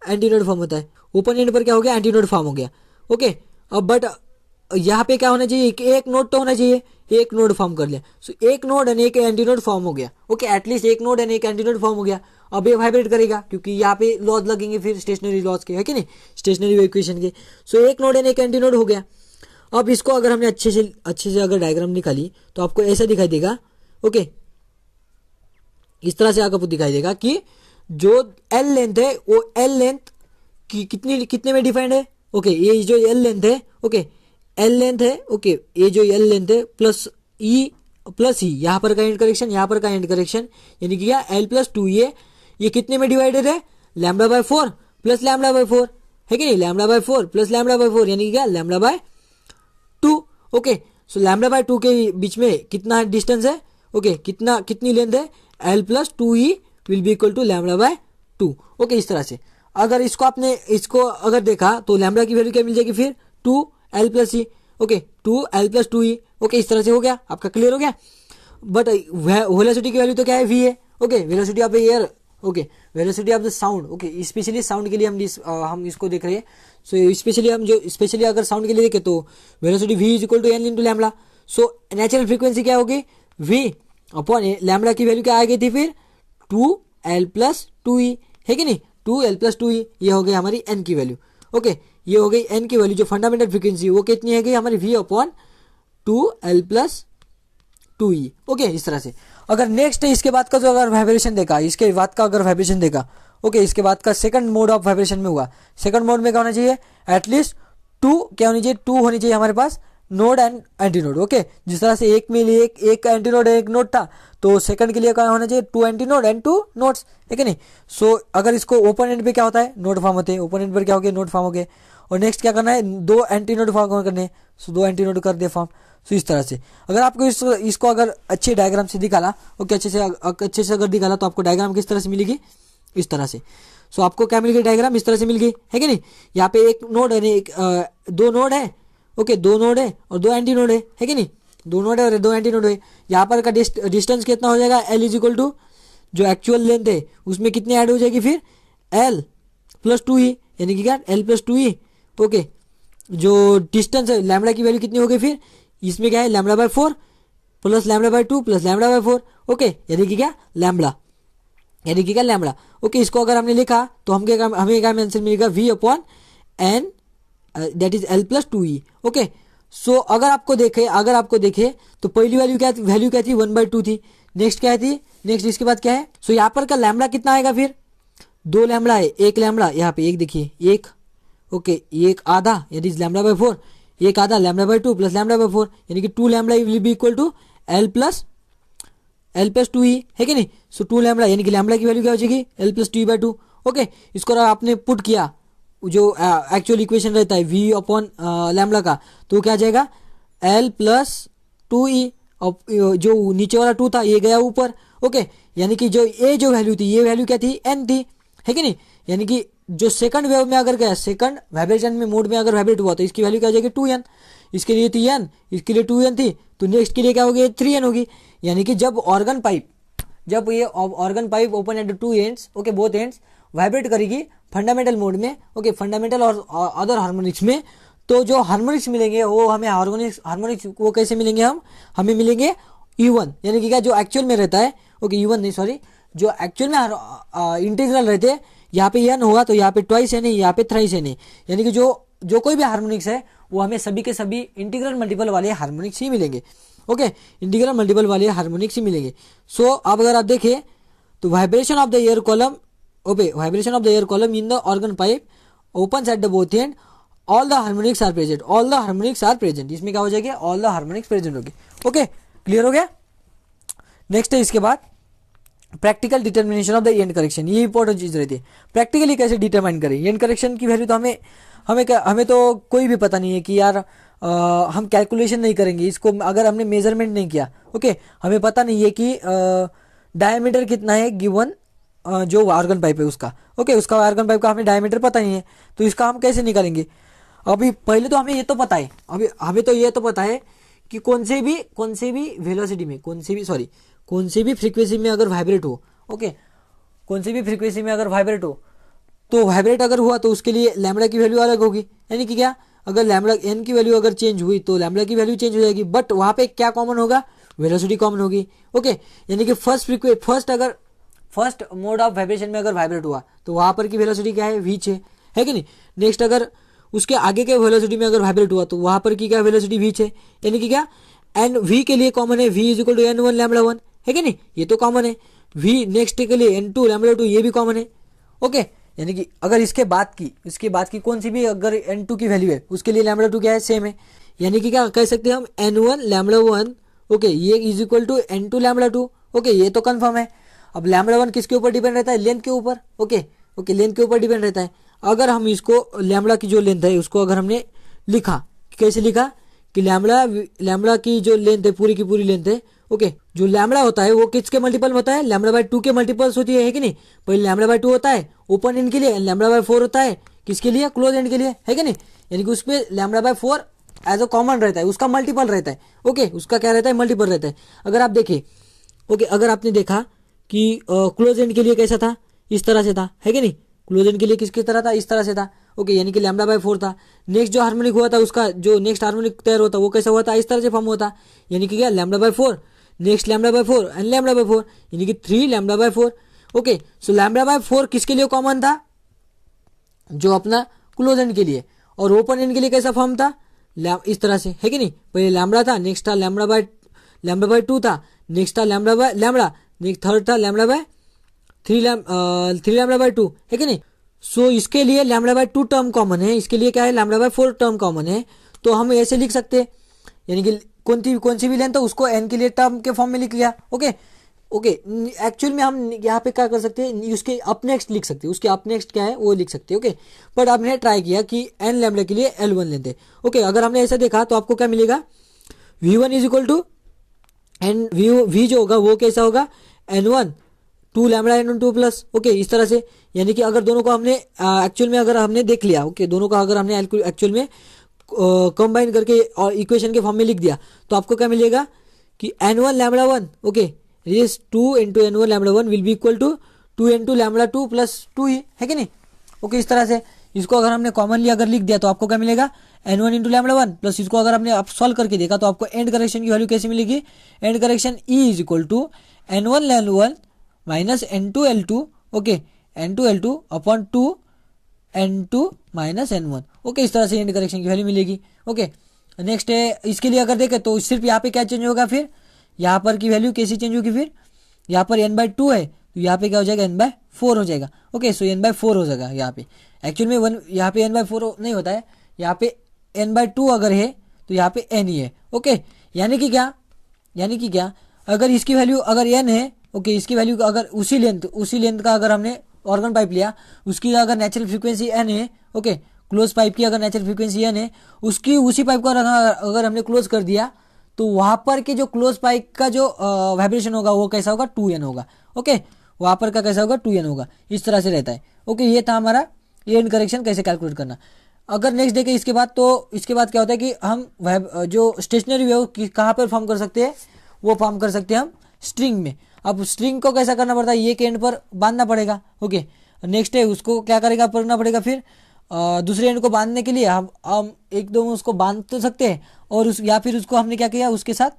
एंटी नोड फॉर्म होता है। ओपन एंड पर क्या हो गया, एंटी नोड फॉर्म हो गया। ओके अब बट यहाँ पे क्या होना चाहिए, एक नोड तो होना चाहिए, एक नोड फॉर्म कर लिया। सो एक नोड एंड एक एंटी नोड फॉर्म हो गया। ओके एटलीस्ट एक नोड एंड एक एंटी नोड फॉर्म हो गया। अब ये वाइब्रेट करेगा क्योंकि यहाँ पे लॉज लगेंगे फिर स्टेशनरी लॉज के, है कि नहीं, स्टेशनरी इक्वेशन के। सो एक नोड एंड एक एंटी नोड हो गया। अब इसको अगर हमने अच्छे से अगर डायग्राम निकाली तो आपको ऐसा दिखाई देगा। ओके इस तरह से आपको दिखाई देगा कि जो एल लेंथ है वो एल लेंथ की कितने में डिफाइंड है। ओके ये जो एल लेंथ है, ओके एल लेंथ है, ओके ये जो एल लेंथ है प्लस ई यहाँ पर का एंड करेक्शन, यहाँ पर का एंड करेक्शन, यानी कि क्या एल प्लस 2 ये कितने में डिवाइडेड है, lambda by 4 plus lambda by 4, है कि नहीं, lambda by 4 plus lambda by 4 यानी कि क्या lambda by 2। Okay so lambda by 2 के बीच में कितना डिस्टेंस है, ओके कितनी लेंथ है, L plus 2 will be equal to lambda by 2। Okay इस तरह से अगर इसको अगर देखा तो लैम्बडा की वैल्यू क्या मिल जाएगी फिर 2l plus E. Okay 2l plus 2e। Okay इस तरह से हो गया, आपका क्लियर हो गया। बट वेलोसिटी की वैल्यू तो क्या है, v है। Okay velocity of the air, okay velocity of the sound. Okay specially sound के लिए हम इसको देख रहे हैं। सो स्पेशली अगर साउंड के लिए देखें तो velocity v is equal to N into lambda. So natural frequency क्या होगी, v अपॉन लैम्बडा की वैल्यू क्या आ गई थी फिर 2l प्लस 2e, है कि नहीं, 2l प्लस 2e ये हो गई हमारी n की वैल्यू। ओके ये हो गई n की वैल्यू, जो फंडामेंटल फ्रीक्वेंसी वो कितनी है गई हमारी v upon 2l plus 2e। Okay इस तरह से अगर नेक्स्ट इसके बाद का जो अगर वाइब्रेशन देखा, इसके बाद का अगर वाइब्रेशन देखा, ओके इसके बाद का सेकंड मोड ऑफ वाइब्रेशन में हुआ। सेकंड मोड में क्या होना चाहिए, एटलीस्ट 2 क्या होनी चाहिए, 2 होनी चाहिए हमारे पास node and anti node. Okay जिस तरह से एक में लिए एक एंटी नोड एक नोड था, तो सेकंड के लिए क्या होना चाहिए 2 एंटी नोड एंड 2 नोड्स, है कि नहीं। सो अगर इसको ओपन एंड पे क्या होता है, नोड फॉर्म होते हैं, ओपन एंड पर क्या हो गया, नोड फॉर्म हो गए। और नेक्स्ट क्या करना है, 2 एंटी नोड फॉर्म करने हैं। सो 2 एंटी नोड कर दे फॉर्म। सो इस तरह से अगर आपको इसको अगर अच्छे डायग्राम से दिखाला, ओके अच्छे से अगर दिखाला तो आपको डायग्राम किस तरह से मिलेगी, इस तरह से। सो आपको क्या मिल गई, डायग्राम इस तरह से मिल गई, है कि नहीं। यहाँ पे एक नोड है, 2 नोड है, ओके 2 नोड है और 2 एंटी नोड है कि नहीं, 2 नोड है और 2 एंटी नोड है। यहाँ पर का डिस्टेंस कितना हो जाएगा, एल इज इक्वल टू जो एक्चुअल लेंथ है उसमें कितनी ऐड हो जाएगी फिर एल प्लस 2e, यानी कि क्या एल प्लस 2e। ओके जो डिस्टेंस है लैम्बडा की वैल्यू कितनी हो गई फिर, इसमें क्या है lambda by 4 plus lambda by 2 plus lambda by 4। Okay यानी कि क्या लैम्बडा, यानी कि क्या लैम्बडा। ओके इसको अगर हमने लिखा तो हमें क्या आंसर मिलेगा, v upon N that is L plus 2e। Okay so अगर आपको देखे तो पहली वैल्यू क्या थी 1/2 थी। नेक्स्ट क्या थी, नेक्स्ट इसके बाद क्या है, सो यहाँ पर का लैम्बडा कितना आएगा फिर 2 लैम्बडा है, एक लैम्बडा यहाँ पे एक देखिए एक, ओके एक आधा यानी लैम्बडा बाय 4, एक आधा lambda by 2 plus lambda by 4 यानी कि 2 lambda will be equal to L plus 2e, है कि नहीं। सो 2 लैम्बडा यानी कि लैम्बडा की वैल्यू क्या हो जाएगी एल प्लस 2e/2। ओके इसको आपने पुट किया जो एक्चुअल इक्वेशन रहता है v अपॉन लैम्बडा का, तो क्या आ जाएगा एल प्लस 2e, जो नीचे वाला 2 था ये गया ऊपर। ओके यानी कि जो वैल्यू थी ये वैल्यू क्या थी n थी, है कि नहीं। यानी कि जो सेकंड वेव में अगर गया, सेकंड वाइब्रेशन में मोड में अगर वाइब्रेट हुआ तो इसकी वैल्यू क्या आ जाएगी 2n, इसके लिए थी n, इसके लिए 2n थी, तो नेक्स्ट के लिए क्या होगी 3n होगी। यानी कि जब ये organ pipe open eight 2 ends, okay both ends vibrate करेगी फंडामेंटल मोड में, ओके फंडामेंटल और अदर हार्मोनिक्स में, तो जो हार्मोनिक्स मिलेंगे वो हमें हार्मोनिक्स वो कैसे मिलेंगे, हमें मिलेंगे E1, यानी कि क्या जो एक्चुअल में रहता है, ओके E1 नहीं सॉरी, जो एक्चुअल में इंटीग्रल रहते हैं, यहाँ पे n होगा तो यहाँ पे ट्वाइस n है, यहाँ पे थ्राइस n है, यानी कि जो कोई भी हार्मोनिक्स है वो हमें सभी के सभी इंटीग्रल मल्टीपल वाले हार्मोनिक्स ही मिलेंगे। ओके, इंटीग्रल मल्टीपल वाले हार्मोनिक्स ही मिलेंगे। सो अब अगर आप देखें तो vibration of the air column, okay, vibration of the air column in the organ pipe open at the both end, all the harmonics are present, all the harmonics are present, इसमें क्या हो जाएगा, all the harmonics present होगी। Okay, clear हो गया। Next है इसके बाद practical determination of the end correction, ये इंपॉर्टेंट चीज रहती है। प्रैक्टिकली कैसे डिटरमाइन करें एंड करेक्शन की वैल्यू, तो हमें तो कोई भी पता नहीं है कि यार हम कैलकुलेशन नहीं करेंगे इसको अगर हमने मेजरमेंट नहीं किया। ओके, हमें पता नहीं है कि डायमीटर कितना है गिवन जो ऑर्गन पाइप है उसका। ओके, उसका ऑर्गन पाइप का हमें डायमीटर पता नहीं है, तो इसका हम कैसे निकालेंगे। अभी पहले तो हमें ये तो पता है, अभी हमें तो ये तो पता है कि कौन से भी वेलोसिटी में, कौन से भी फ्रीक्वेंसी में अगर वाइब्रेट हो, ओके, कौन सी भी फ्रीक्वेंसी में अगर वाइब्रेट हो, तो वाइब्रेट अगर हुआ तो उसके लिए लैम्बडा की वैल्यू अलग होगी, यानी कि क्या, अगर लैम्बडा एन की वैल्यू अगर चेंज हुई तो लैम्बडा की वैल्यू चेंज हो जाएगी, बट वहां पे क्या कॉमन होगा, वेलोसिटी कॉमन होगी। ओके, यानी कि फर्स्ट मोड ऑफ वाइब्रेशन में अगर वाइब्रेट हुआ तो वहां पर की वेलोसिटी क्या है, v है कि नहीं। नेक्स्ट अगर उसके आगे के वेलोसिटी में अगर वाइब्रेट हुआ तो वहां पर की क्या वेलोसिटी v है, यानी कि क्या एन v के लिए कॉमन है, v is equal to n1 lambda 1, है कि नहीं, ये तो कॉमन है। v नेक्स्ट के लिए n2 लैम्बडा 2, ये भी कॉमन है। ओके, यानी कि अगर इसके बाद की कौन सी भी अगर n2 की वैल्यू है उसके लिए लैम्बडा 2 क्या है, सेम है, यानी कि क्या कह सकते हैं हम n1 लैम्बडा 1, ओके, ये is equal to n2 lambda 2। Okay, ये तो कंफर्म है। अब लैम्बडा 1 किसके ऊपर डिपेंड रहता है, लेंथ के ऊपर। ओके, लेंथ के ऊपर डिपेंड रहता है। अगर हम इसको लैम्बडा की जो लेंथ है उसको अगर हमने लिखा, कैसे लिखा कि लैम्बडा की जो लेंथ है पूरी की पूरी लेंथ है, ओके, जो लैम्बडा होता है वो किसके मल्टीपल होता है, लैम्बडा बाय 2 के मल्टीपल्स होती है कि नहीं। पहले लैम्बडा बाय 2 होता है ओपन एंड के लिए, लैम्बडा बाय 4 होता है किसके लिए, क्लोज एंड के लिए, है कि नहीं। यानी कि उसमें lambda by 4 as a common रहता है, उसका मल्टीपल रहता है। ओके, उसका क्या रहता है, मल्टीपल रहता है। अगर आप देखें, ओके, अगर आपने देखा कि क्लोज एंड के लिए कैसा था, इस तरह से था, है कि नहीं, क्लोज एंड के लिए किस तरह था, इस तरह से था। ओके, यानी कि लैम्बडा बाय 4 था। नेक्स्ट जो हार्मोनिक हुआ था उसका जो नेक्स्ट हार्मोनिक तैयार होता वो कैसा हुआ था, इस तरह से फॉर्म होता, यानी कि क्या lambda by 4, next lambda by 4 and lambda by 4, यानी कि 3 lambda by 4। Okay, so lambda by 4 किसके लिए कॉमन था, जो अपना क्लोज एंड के लिए, और ओपन एंड के लिए कैसा फॉर्म था, इस तरह से, है कि नहीं। पहले लैम्बडा था, नेक्स्ट था लैम्बडा बाय 2 था, नेक्स्ट था लैम्बडा, नेक्स्ट थर्ड था लैम्बडा बाय 3 लैम्बडा बाय 2, है कि नहीं। सो इसके लिए लैम्बडा बाय 2 टर्म कॉमन है, इसके लिए क्या है, लैम्बडा बाय 4 टर्म कॉमन है। तो हम ऐसे लिख सकते हैं, यानी कि कौन सी भी लेंथ है उसको n के लिए टर्म के फॉर्म में लिख लिया। ओके, एक्चुअल में हम यहाँ पे क्या कर सकते हैं, उसके अप नेक्स्ट लिख सकते हैं, उसके अप नेक्स्ट क्या है वो लिख सकते हैं। ओके, बट हमने ट्राई किया कि n लैम्बडा के लिए L1 लेते हैं। ओके, अगर हमने ऐसा देखा तो आपको क्या मिलेगा, v1 is equal to N v जो होगा वो कैसा होगा, n1 2 lambda n2 plus. Okay, इस तरह से, यानी कि अगर दोनों को हमने एक्चुअल में अगर हमने देख लिया, ओके, दोनों का अगर हमने एक्चुअल में कंबाइन करके और इक्वेशन के फॉर्म में लिख दिया तो आपको क्या मिलेगा कि n1 lambda 1, okay, this 2 into n1 lambda 1 will be equal to 2 into lambda 2 plus 2 ही, है कि नहीं। ओके, इस तरह से इसको अगर हमने कॉमनली अगर लिख दिया तो आपको क्या मिलेगा, n1 into लैम्बडा 1 प्लस इसको अगर हमने आप सॉल्व करके देखा तो आपको एंड करेक्शन की वैल्यू कैसे मिलेगी, end correction E is equal to n1 L1 minus n2 L2, okay, n2 L2 upon 2 n2 minus n1। Okay, इस तरह से एंड करेक्शन की वैल्यू मिलेगी। ओके, नेक्स्ट है इसके लिए अगर देखें तो सिर्फ यहाँ पे क्या चेंज होगा, फिर यहाँ पर की वैल्यू कैसी चेंज होगी, फिर यहाँ पर n बाय 2 है तो यहाँ पे क्या हो जाएगा, n बाय 4 हो जाएगा। ओके, सो n बाय 4 हो जाएगा यहाँ पे, एक्चुअल में यहाँ पे n बाय 4 नहीं होता है, यहाँ पे n बाय 2 अगर है तो यहाँ पे n ही है। ओके, यानी कि क्या अगर इसकी वैल्यू अगर n है, ओके, इसकी वैल्यू अगर उसी लेंथ का अगर हमने ऑर्गन पाइप लिया, उसकी अगर नेचुरल फ्रीक्वेंसी n है, ओके, क्लोज पाइप की अगर नेचुरल फ्रीक्वेंसी n है, उसी पाइप को अगर हमने क्लोज कर दिया तो वहां पर के जो क्लोज पाइप का जो वाइब्रेशन होगा वो कैसा होगा, 2n होगा। ओके, वहां पर का कैसा होगा, 2n होगा, इस तरह से रहता है। ओके, ये था हमारा एंड करेक्शन कैसे कैलकुलेट करना। अगर नेक्स्ट देखें इसके बाद, तो इसके बाद क्या होता है कि हम जो स्टेशनरी वेव कहाँ पर फॉर्म कर सकते हैं, वो फॉर्म कर सकते हैं हम स्ट्रिंग में। अब स्ट्रिंग को कैसा करना पड़ता है, ये के एंड पर बांधना पड़ेगा। ओके, नेक्स्ट है उसको क्या करना पड़ेगा, फिर दूसरे एंड को बांधने के लिए हम एक दो उसको बांध तो सकते हैं, और उस या फिर उसको हमने क्या किया, उसके साथ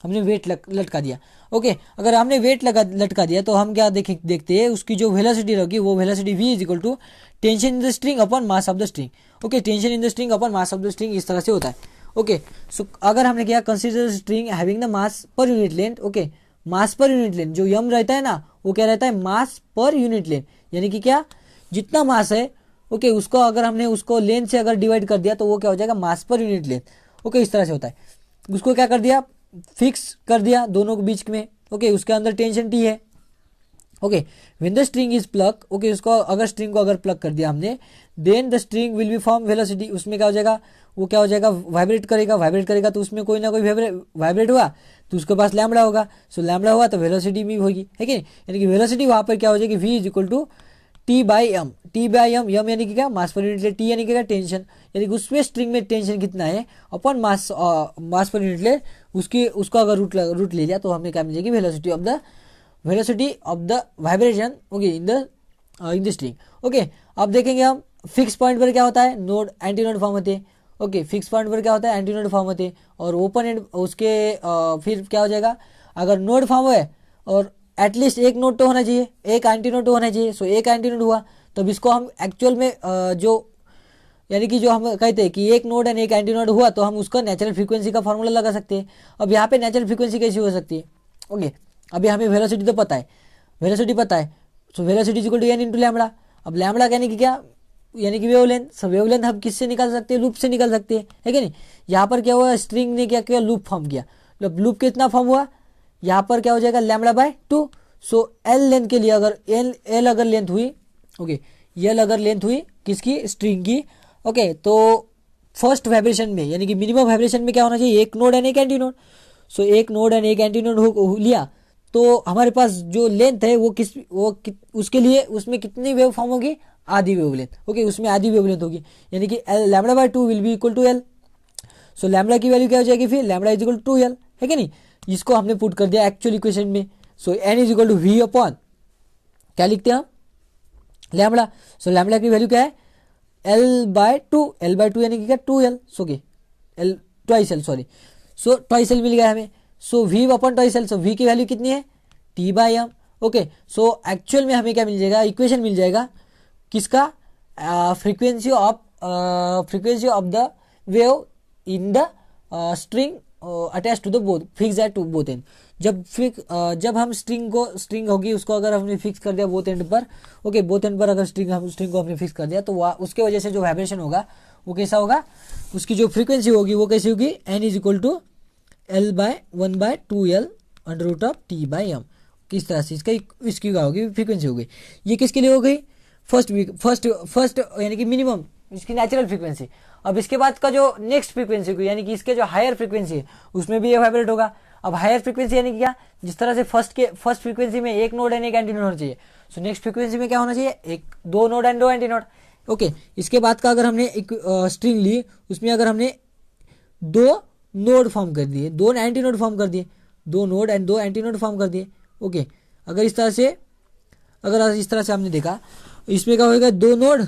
हमने वेट लटका दिया। ओके, अगर हमने वेट लटका दिया तो हम क्या देखते हैं, उसकी जो वेलोसिटी होगी वो velocity v is equal to tension in the string upon mass of the string. Okay, tension in the string upon mass of the string इस तरह से होता है। ओके, सो अगर हमने किया consider string having the mass per unit length. Okay, mass per unit length जो यम रहता है ना, वो क्या रहता है, मास पर यूनिट लेंथ, यानी कि क्या, जितना मास है ओके उसको अगर हमने उसको लेंथ से अगर डिवाइड कर दिया तो वो क्या हो जाएगा, मास पर यूनिट लेंथ। ओके, इस तरह से होता है। उसको क्या कर दिया, फिक्स कर दिया दोनों के बीच में। ओके, उसके अंदर टेंशन टी है। Okay, when the string is plug, okay उसको अगर स्ट्रिंग को अगर प्लग कर दिया हमने, then the string will be form velocity, उसमें क्या हो जाएगा, वो क्या हो जाएगा, वाइब्रेट करेगा तो उसमें कोई ना कोई वाइब्रेट हुआ तो उसके पास लैम्बडा होगा। सो लैम्बडा हुआ तो वेलोसिटी भी होगी, है कि नहीं, यानी कि वेलोसिटी वहां पर क्या हो जाएगी, v is equal to T by M. यम यानी कि क्या, मास पर यूनिट, टी यानी कि क्या, टेंशन, यानी कि उसमें स्ट्रिंग में टेंशन कितना है अपन मास पर यूनिट उसको अगर रूट ले लिया तो हमें क्या मिल जाएगी, velocity of the vibration. Okay, in the string. Okay, अब देखेंगे हम फिक्स पॉइंट पर क्या होता है, नोड एंटी नोड फॉर्म होते हैं। ओके, फिक्स पॉइंट पर क्या होता है, एंटी नोड फॉर्म होते हैं, और ओपन एंड उसके फिर क्या हो जाएगा, अगर नोड फॉर्म है और एटलीस्ट एक नोड तो होना चाहिए, एक एंटी नोड तो होना चाहिए। सो एक एंटी नोड हुआ तब इसको हम एक्चुअल में जो यानी कि जो हम कहते हैं कि एक नोड एंड एक एंटी नोड हुआ तो हम उसका नेचुरल फ्रीक्वेंसी का फॉर्मूला लगा सकते हैं। अब यहाँ पे नेचुरल फ्रीक्वेंसी कैसी हो सकती है, ओके अभी हमें वेलोसिटी तो पता है, so velocity is equal to N into lambda. अब लैम्बडा यानी कि क्या, यानी कि वेवलेंथ। सब वेवलेंथ हम किससे निकाल सकते हैं, लूप से निकाल सकते हैं, है कि नहीं। यहाँ पर क्या हुआ, स्ट्रिंग ने क्या किया, लूप फॉर्म किया। लूप कितना फॉर्म हुआ, यहाँ पर क्या हो जाएगा, lambda by 2। So L length के लिए अगर एल अगर लेंथ हुई, ओके एल अगर लेंथ हुई किसकी, स्ट्रिंग की, ओके तो फर्स्ट वाइब्रेशन में यानी कि मिनिमम वाइब्रेशन में क्या होना चाहिए, एक नोड एंड एक एंटी नोड। सो एक नोड एंड एक एंटी नोड लिया तो हमारे पास जो लेंथ है उसके लिए उसमें कितनी वेव फॉर्म होगी, आधी वेवलेंथ। ओके, उसमें आधी वेवलेंथ होगी, यानी कि lambda by 2 will be equal to L. So lambda की वैल्यू क्या हो जाएगी, फिर lambda is equal to L, है कि नहीं। इसको हमने पुट कर दिया एक्चुअल इक्वेशन में। So N is equal to V upon क्या लिखते हैं हम, लैम्बडा। सो लैम्बडा की वैल्यू क्या है, एल बाय टू यानी कि क्या, 2l। सो के L twice L, sorry, so twice L मिल गया हमें। So V upon twice L, so V की वैल्यू कितनी है, T by M. Okay, so actual में हमें क्या मिल जाएगा, इक्वेशन मिल जाएगा किसका, frequency of the wave in the string attach to the both, fix at to both end. जब हम स्ट्रिंग होगी उसको अगर हमने फिक्स कर दिया बोथ एंड पर, ओके बोथ एंड पर अगर स्ट्रिंग को हमने फिक्स कर दिया तो उसके वजह से जो वाइब्रेशन होगा वो कैसा होगा, उसकी जो फ्रीक्वेंसी होगी वो कैसी होगी, N is equal to L by 1/2l under root of T by M. किस तरह से इसकी क्या होगी, फ्रीक्वेंसी हो गई। ये किसके लिए हो गई, फर्स्ट यानी कि मिनिमम इसकी नेचुरल फ्रीक्वेंसी। अब इसके बाद का जो नेक्स्ट फ्रीक्वेंसी होगी यानी कि इसके जो हायर फ्रीक्वेंसी है उसमें भी ये वाइब्रेट होगा। अब हायर फ्रीक्वेंसी यानी कि क्या, जिस तरह से फर्स्ट फ्रीक्वेंसी में एक नोड एंड एक एंटी नोड होना चाहिए, सो नेक्स्ट फ्रीक्वेंसी में क्या होना चाहिए, दो नोड एंड दो एंटी नोड। ओके, इसके बाद का अगर हमने एक स्ट्रिंग ली उसमें अगर हमने दो नोड फॉर्म कर दिए, दो एंटी नोड फॉर्म कर दिए, दो नोड एंड दो एंटी नोड फॉर्म कर दिए। ओके, अगर इस तरह से हमने देखा इसमें क्या होगा, दो नोड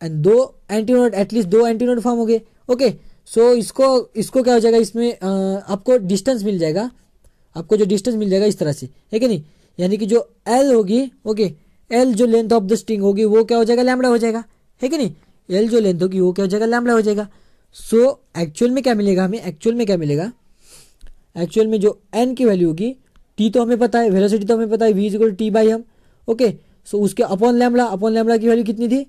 एंड दो एंटी नोड, एटलीस्ट दो एंटी नोड फॉर्म हो गए। ओके, सो इसको क्या हो जाएगा, इसमें आपको डिस्टेंस मिल जाएगा, आपको जो डिस्टेंस मिल जाएगा इस तरह से, है कि नहीं, यानी कि जो एल होगी, ओके एल जो लेंथ ऑफ द स्ट्रिंग होगी वो क्या हो जाएगा, लैम्बडा हो जाएगा, है कि नहीं। एल जो लेंथ होगी वो क्या हो जाएगा, लैम्बडा हो जाएगा। सो एक्चुअल में क्या मिलेगा हमें, एक्चुअल में जो एन की वैल्यू होगी, टी तो हमें पता है, वेलोसिटी तो हमें पता है, V is equal to T by M. Okay, so उसके अपॉन लैम्बडा की वैल्यू कितनी थी,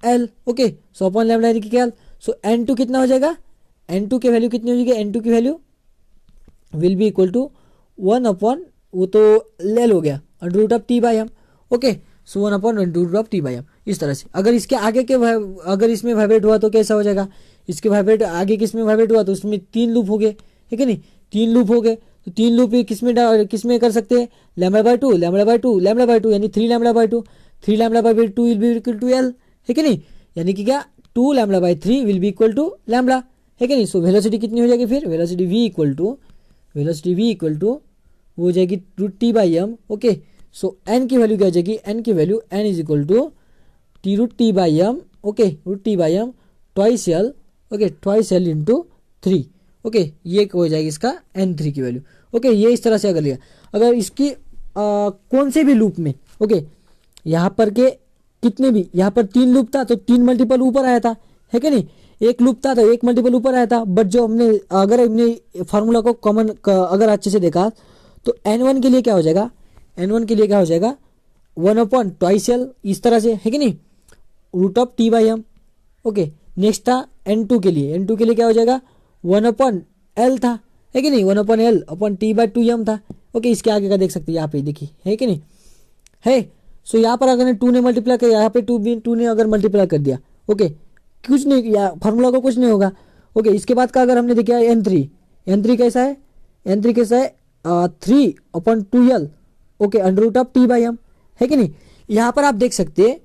L. Okay, so upon lambda यानी कि क्या, सो n2 कितना हो जाएगा, n2 की वैल्यू कितनी हो जाएगी, n2 की value will be equal to 1 upon, वो तो लेल हो गया, under root of T by M. Okay, so 1 upon under root of T by M. इस तरह से अगर इसके आगे के अगर इसमें वाइब्रेट हुआ तो कैसा हो जाएगा, इसके वाइब्रेट आगे किसमें वाइब्रेट हुआ तो उसमें 3 लूप हो गए, है कि नहीं, 3 लूप हो गए। तो 3 लूप किसमें कर सकते हैं, लैम्बडा बाय 2 यानी 3 lambda by 2 will be equal to L, है कि नहीं, यानी कि क्या 2 lambda by 3 will be equal to lambda, है कि नहीं। सो वेलोसिटी कितनी हो जाएगी, फिर वेलोसिटी v इक्वल टू वो हो जाएगी root T by M. Okay, so n की वैल्यू क्या हो जाएगी, n की वैल्यू n is equal to T root T by M okay root T by M twice L, okay twice L into 3, okay ये हो जाएगी इसका n3 की वैल्यू। ओके ये इस तरह से अगर लिया, अगर इसकी कौन से भी लूप में, ओके यहाँ पर के कितने भी, यहाँ पर 3 लूप था तो 3 मल्टीपल ऊपर आया था, है कि नहीं, एक लूप था तो 1 मल्टीपल ऊपर आया था। बट जो हमने अगर हमने फार्मूला को कॉमन अगर अच्छे से देखा तो n1 के लिए क्या हो जाएगा, n1 के लिए क्या हो जाएगा 1/2l इस तरह से, है कि नहीं, root of T by M. Okay next था n2 के लिए, n2 के लिए क्या हो जाएगा 1/l था, है कि नहीं, 1/l upon T by 2m था। ओके इसके आगे का देख सकते हैं यहाँ पे देखिए, है कि नहीं है। सो यहाँ पर अगर 2 ने मल्टीप्लाई किया, यहाँ पे 2 ने अगर मल्टीप्लाई कर दिया, ओके कुछ नहीं, फार्मूला को कुछ नहीं होगा। ओके इसके बाद का अगर हमने देखा n3 कैसा है, n3 कैसा है 3/2l, okay under root of T by M, है कि नहीं। यहाँ पर आप देख सकते हैं,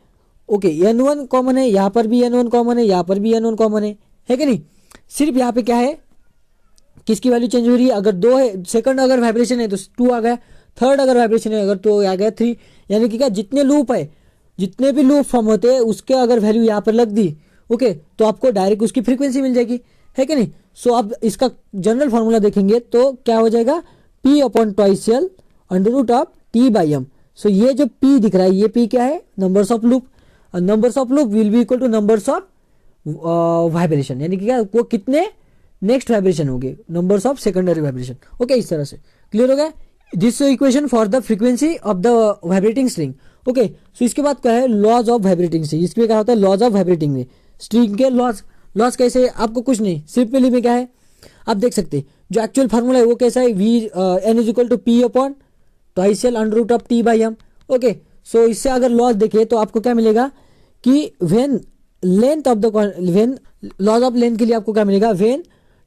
ओके n1 कॉमन है, यहाँ पर भी n1 कॉमन है, यहाँ पर भी n1 कॉमन है कि नहीं। सिर्फ यहाँ पे क्या है, किसकी वैल्यू चेंज हो रही है, अगर 2 है, सेकंड अगर वाइब्रेशन है तो 2 आ गया, थर्ड अगर वाइब्रेशन है अगर तो आ गया 3, यानी कि क्या जितने लूप है, जितने भी लूप फॉर्म होते हैं उसके अगर वैल्यू यहाँ पर लग दी, ओके तो आपको डायरेक्ट उसकी फ्रीक्वेंसी मिल जाएगी, है कि नहीं। सो आप इसका जनरल फॉर्मूला देखेंगे तो क्या हो जाएगा p/2l under root of T by M. So ये जो p दिख रहा है, ये p क्या है, numbers of loop, numbers of loop will be equal two numbers of vibration, यानी कि क्या वो कितने नेक्स्ट वाइब्रेशन हो गए, numbers of secondary vibration. Okay इस तरह से क्लियर हो गया this equation for the frequency of the vibrating string. Okay so इसके बाद क्या है लॉज ऑफ वाइब्रेटिंग स्ट्रिंग, इसमें क्या होता है लॉज ऑफ वाइब्रेटिंग में स्ट्रिंग के लॉज कैसे, आपको कुछ नहीं, सिंपली में क्या है आप देख सकते हैं जो एक्चुअल फार्मूला है वो कैसा है, V N is equal to p/2l under root of T by M. Okay so इससे अगर लॉज देखे तो आपको क्या मिलेगा कि when length of the when laws of length के लिए आपको क्या मिलेगा, when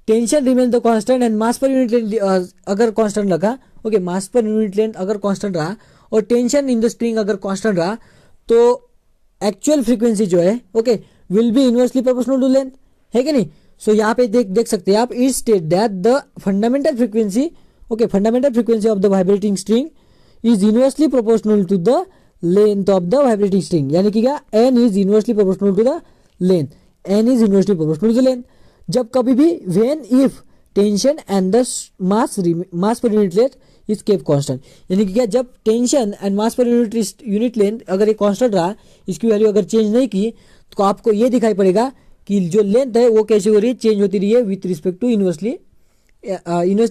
tension remain the constant and mass per unit length अगर कांस्टेंट लगा, okay mass per unit length अगर कांस्टेंट रहा और टेंशन इन द स्ट्रिंग अगर कांस्टेंट रहा तो एक्चुअल फ्रीक्वेंसी जो है okay will be inversely proportional to length, है कि नहीं। सो यहाँ पे देख सकते हैं आप, is state that the fundamental frequency, okay fundamental frequency of the vibrating string is inversely proportional to the length of the vibrating string, यानी कि क्या n is inversely proportional to the length, n is inversely proportional to the length. जब कभी भी when if tension and the mass per unit length is kept constant, यानी कि क्या जब tension and mass per unit length अगर ये constant रहा, इसकी वैल्यू अगर चेंज नहीं की तो आपको ये दिखाई पड़ेगा कि जो लेंथ है वो कैसे हो रही है, चेंज होती रही है with respect to inversely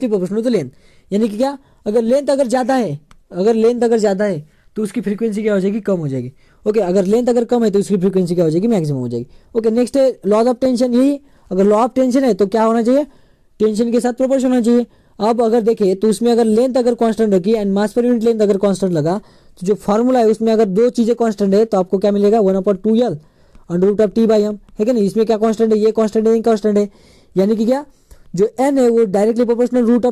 proportional to length. यानी कि क्या अगर लेंथ अगर ज़्यादा है, अगर लेंथ अगर ज़्यादा है तो उसकी फ्रीक्वेंसी क्या हो जाएगी, कम हो जाएगी। ओके अगर लेंथ अगर कम है तो उसकी फ्रीक्वेंसी क्या हो जाएगी, मैक्सिमम हो जाएगी। ओके नेक्स्ट है लॉज ऑफ टेंशन, यही अगर लॉ ऑफ टेंशन है तो क्या होना चाहिए, टेंशन के साथ प्रोपोर्शन होना चाहिए। अब अगर देखें तो उसमें अगर लेंथ अगर कांस्टेंट रखी and mass per unit length अगर कांस्टेंट लगा तो जो फार्मूला है उसमें अगर दो चीजें कांस्टेंट है तो आपको क्या मिलेगा 1/2l under root of T by M, है कि नहीं। इसमें क्या कांस्टेंट है, ये कांस्टेंट है, ये कांस्टेंट है, यानी कि क्या जो n है वो directly proportional root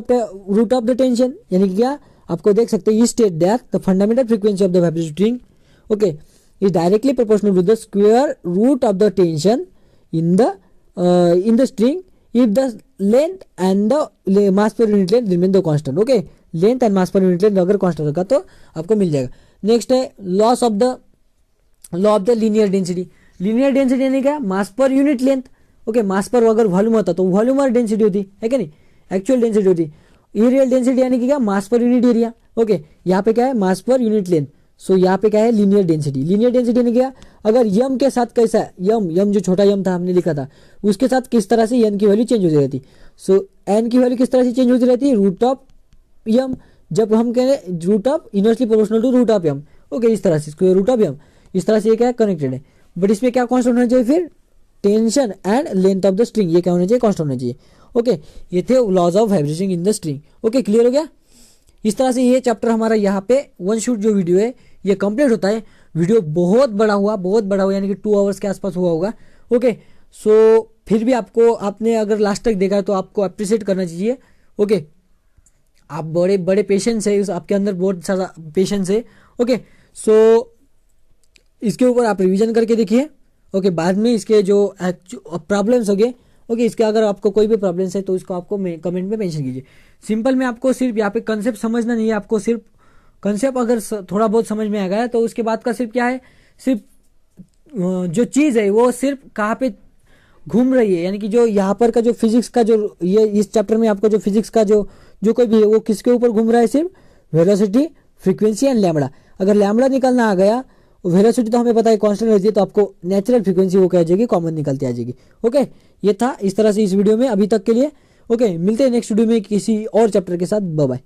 of the tension, यानी कि क्या आपको देख सकते हैं state that the fundamental frequency of the vibrating string okay is directly proportional to the square root of the tension in the string if the length and the mass per unit length remain the constant। Okay length and mass per unit length अगर constant होगा तो आपको मिल जाएगा। Next है law of the linear density. Linear density यानी क्या, मास per unit length, okay mass पर अगर वॉल्यूम होता तो वॉल्यूम और डेंसिटी होती है कि नहीं, एक्चुअल डेंसिटी होती। रियल डेंसिटी यानी कि क्या, मास पर यूनिट एरिया। ओके यहाँ पे क्या है, मास पर यूनिट लेंथ। सो यहाँ पे क्या है, लीनियर डेंसिटी। लीनियर डेंसिटी यानी क्या, अगर यम के साथ कैसा है, यम जो छोटा यम था हमने लिखा था उसके साथ किस तरह से एन की वैल्यू चेंज होती रहती। सो एन की वैल्यू किस तरह से चेंज होती रहती है, रूट ऑफ यम, जब हम कह रहे हैं root of inversely proportional to root of M. Okay इस तरह से स्क्वायर रूट ऑफ यम, इस तरह से ये क्या है कनेक्टेड है। बट इसमें क्या कांस्टेंट होना चाहिए, फिर tension and length of the string, ये क्या होना चाहिए, कांस्टेंट होना चाहिए। ओके ये थे laws of vibration in the string. Okay clear हो गया। इस तरह से ये चैप्टर हमारा यहाँ पे वन शूट जो वीडियो है ये कंप्लीट होता है। वीडियो बहुत बड़ा हुआ यानी कि 2 आवर्स के आसपास हुआ होगा। ओके सो फिर भी आपने अगर लास्ट तक देखा है तो आपको अप्रिशिएट करना चाहिए। ओके आप बड़े पेशेंस है, आपके अंदर बहुत सारा पेशेंस है। ओके सो इसके ऊपर आप रिवीजन करके देखिए। ओके बाद में इसके जो प्रॉब्लम्स हो गए, ओके इसके अगर आपको कोई भी प्रॉब्लम्स है तो इसको आपको कमेंट में मेंशन कीजिए। सिंपल में आपको सिर्फ यहाँ पे कंसेप्ट समझना नहीं है, आपको सिर्फ कंसेप्ट अगर थोड़ा बहुत समझ में आ गया तो उसके बाद का सिर्फ क्या है, सिर्फ जो चीज़ है वो सिर्फ कहाँ पे घूम रही है, यानी कि जो यहाँ पर का जो फिजिक्स का जो ये इस चैप्टर में आपको जो फिजिक्स का जो जो कोई भी है वो किसके ऊपर घूम रहा है, सिर्फ वेलोसिटी, फ्रीक्वेंसी एंड लैम्बडा। अगर लैम्बडा निकलना आ गया, वेलोसिटी तो हमें पता है कांस्टेंट रहती है, तो आपको नेचुरल फ्रीक्वेंसी वो कह जाएगी, कॉमन निकलती आ जाएगी। ओके, ये था इस तरह से इस वीडियो में अभी तक के लिए। ओके, मिलते हैं नेक्स्ट वीडियो में किसी और चैप्टर के साथ। Bye bye.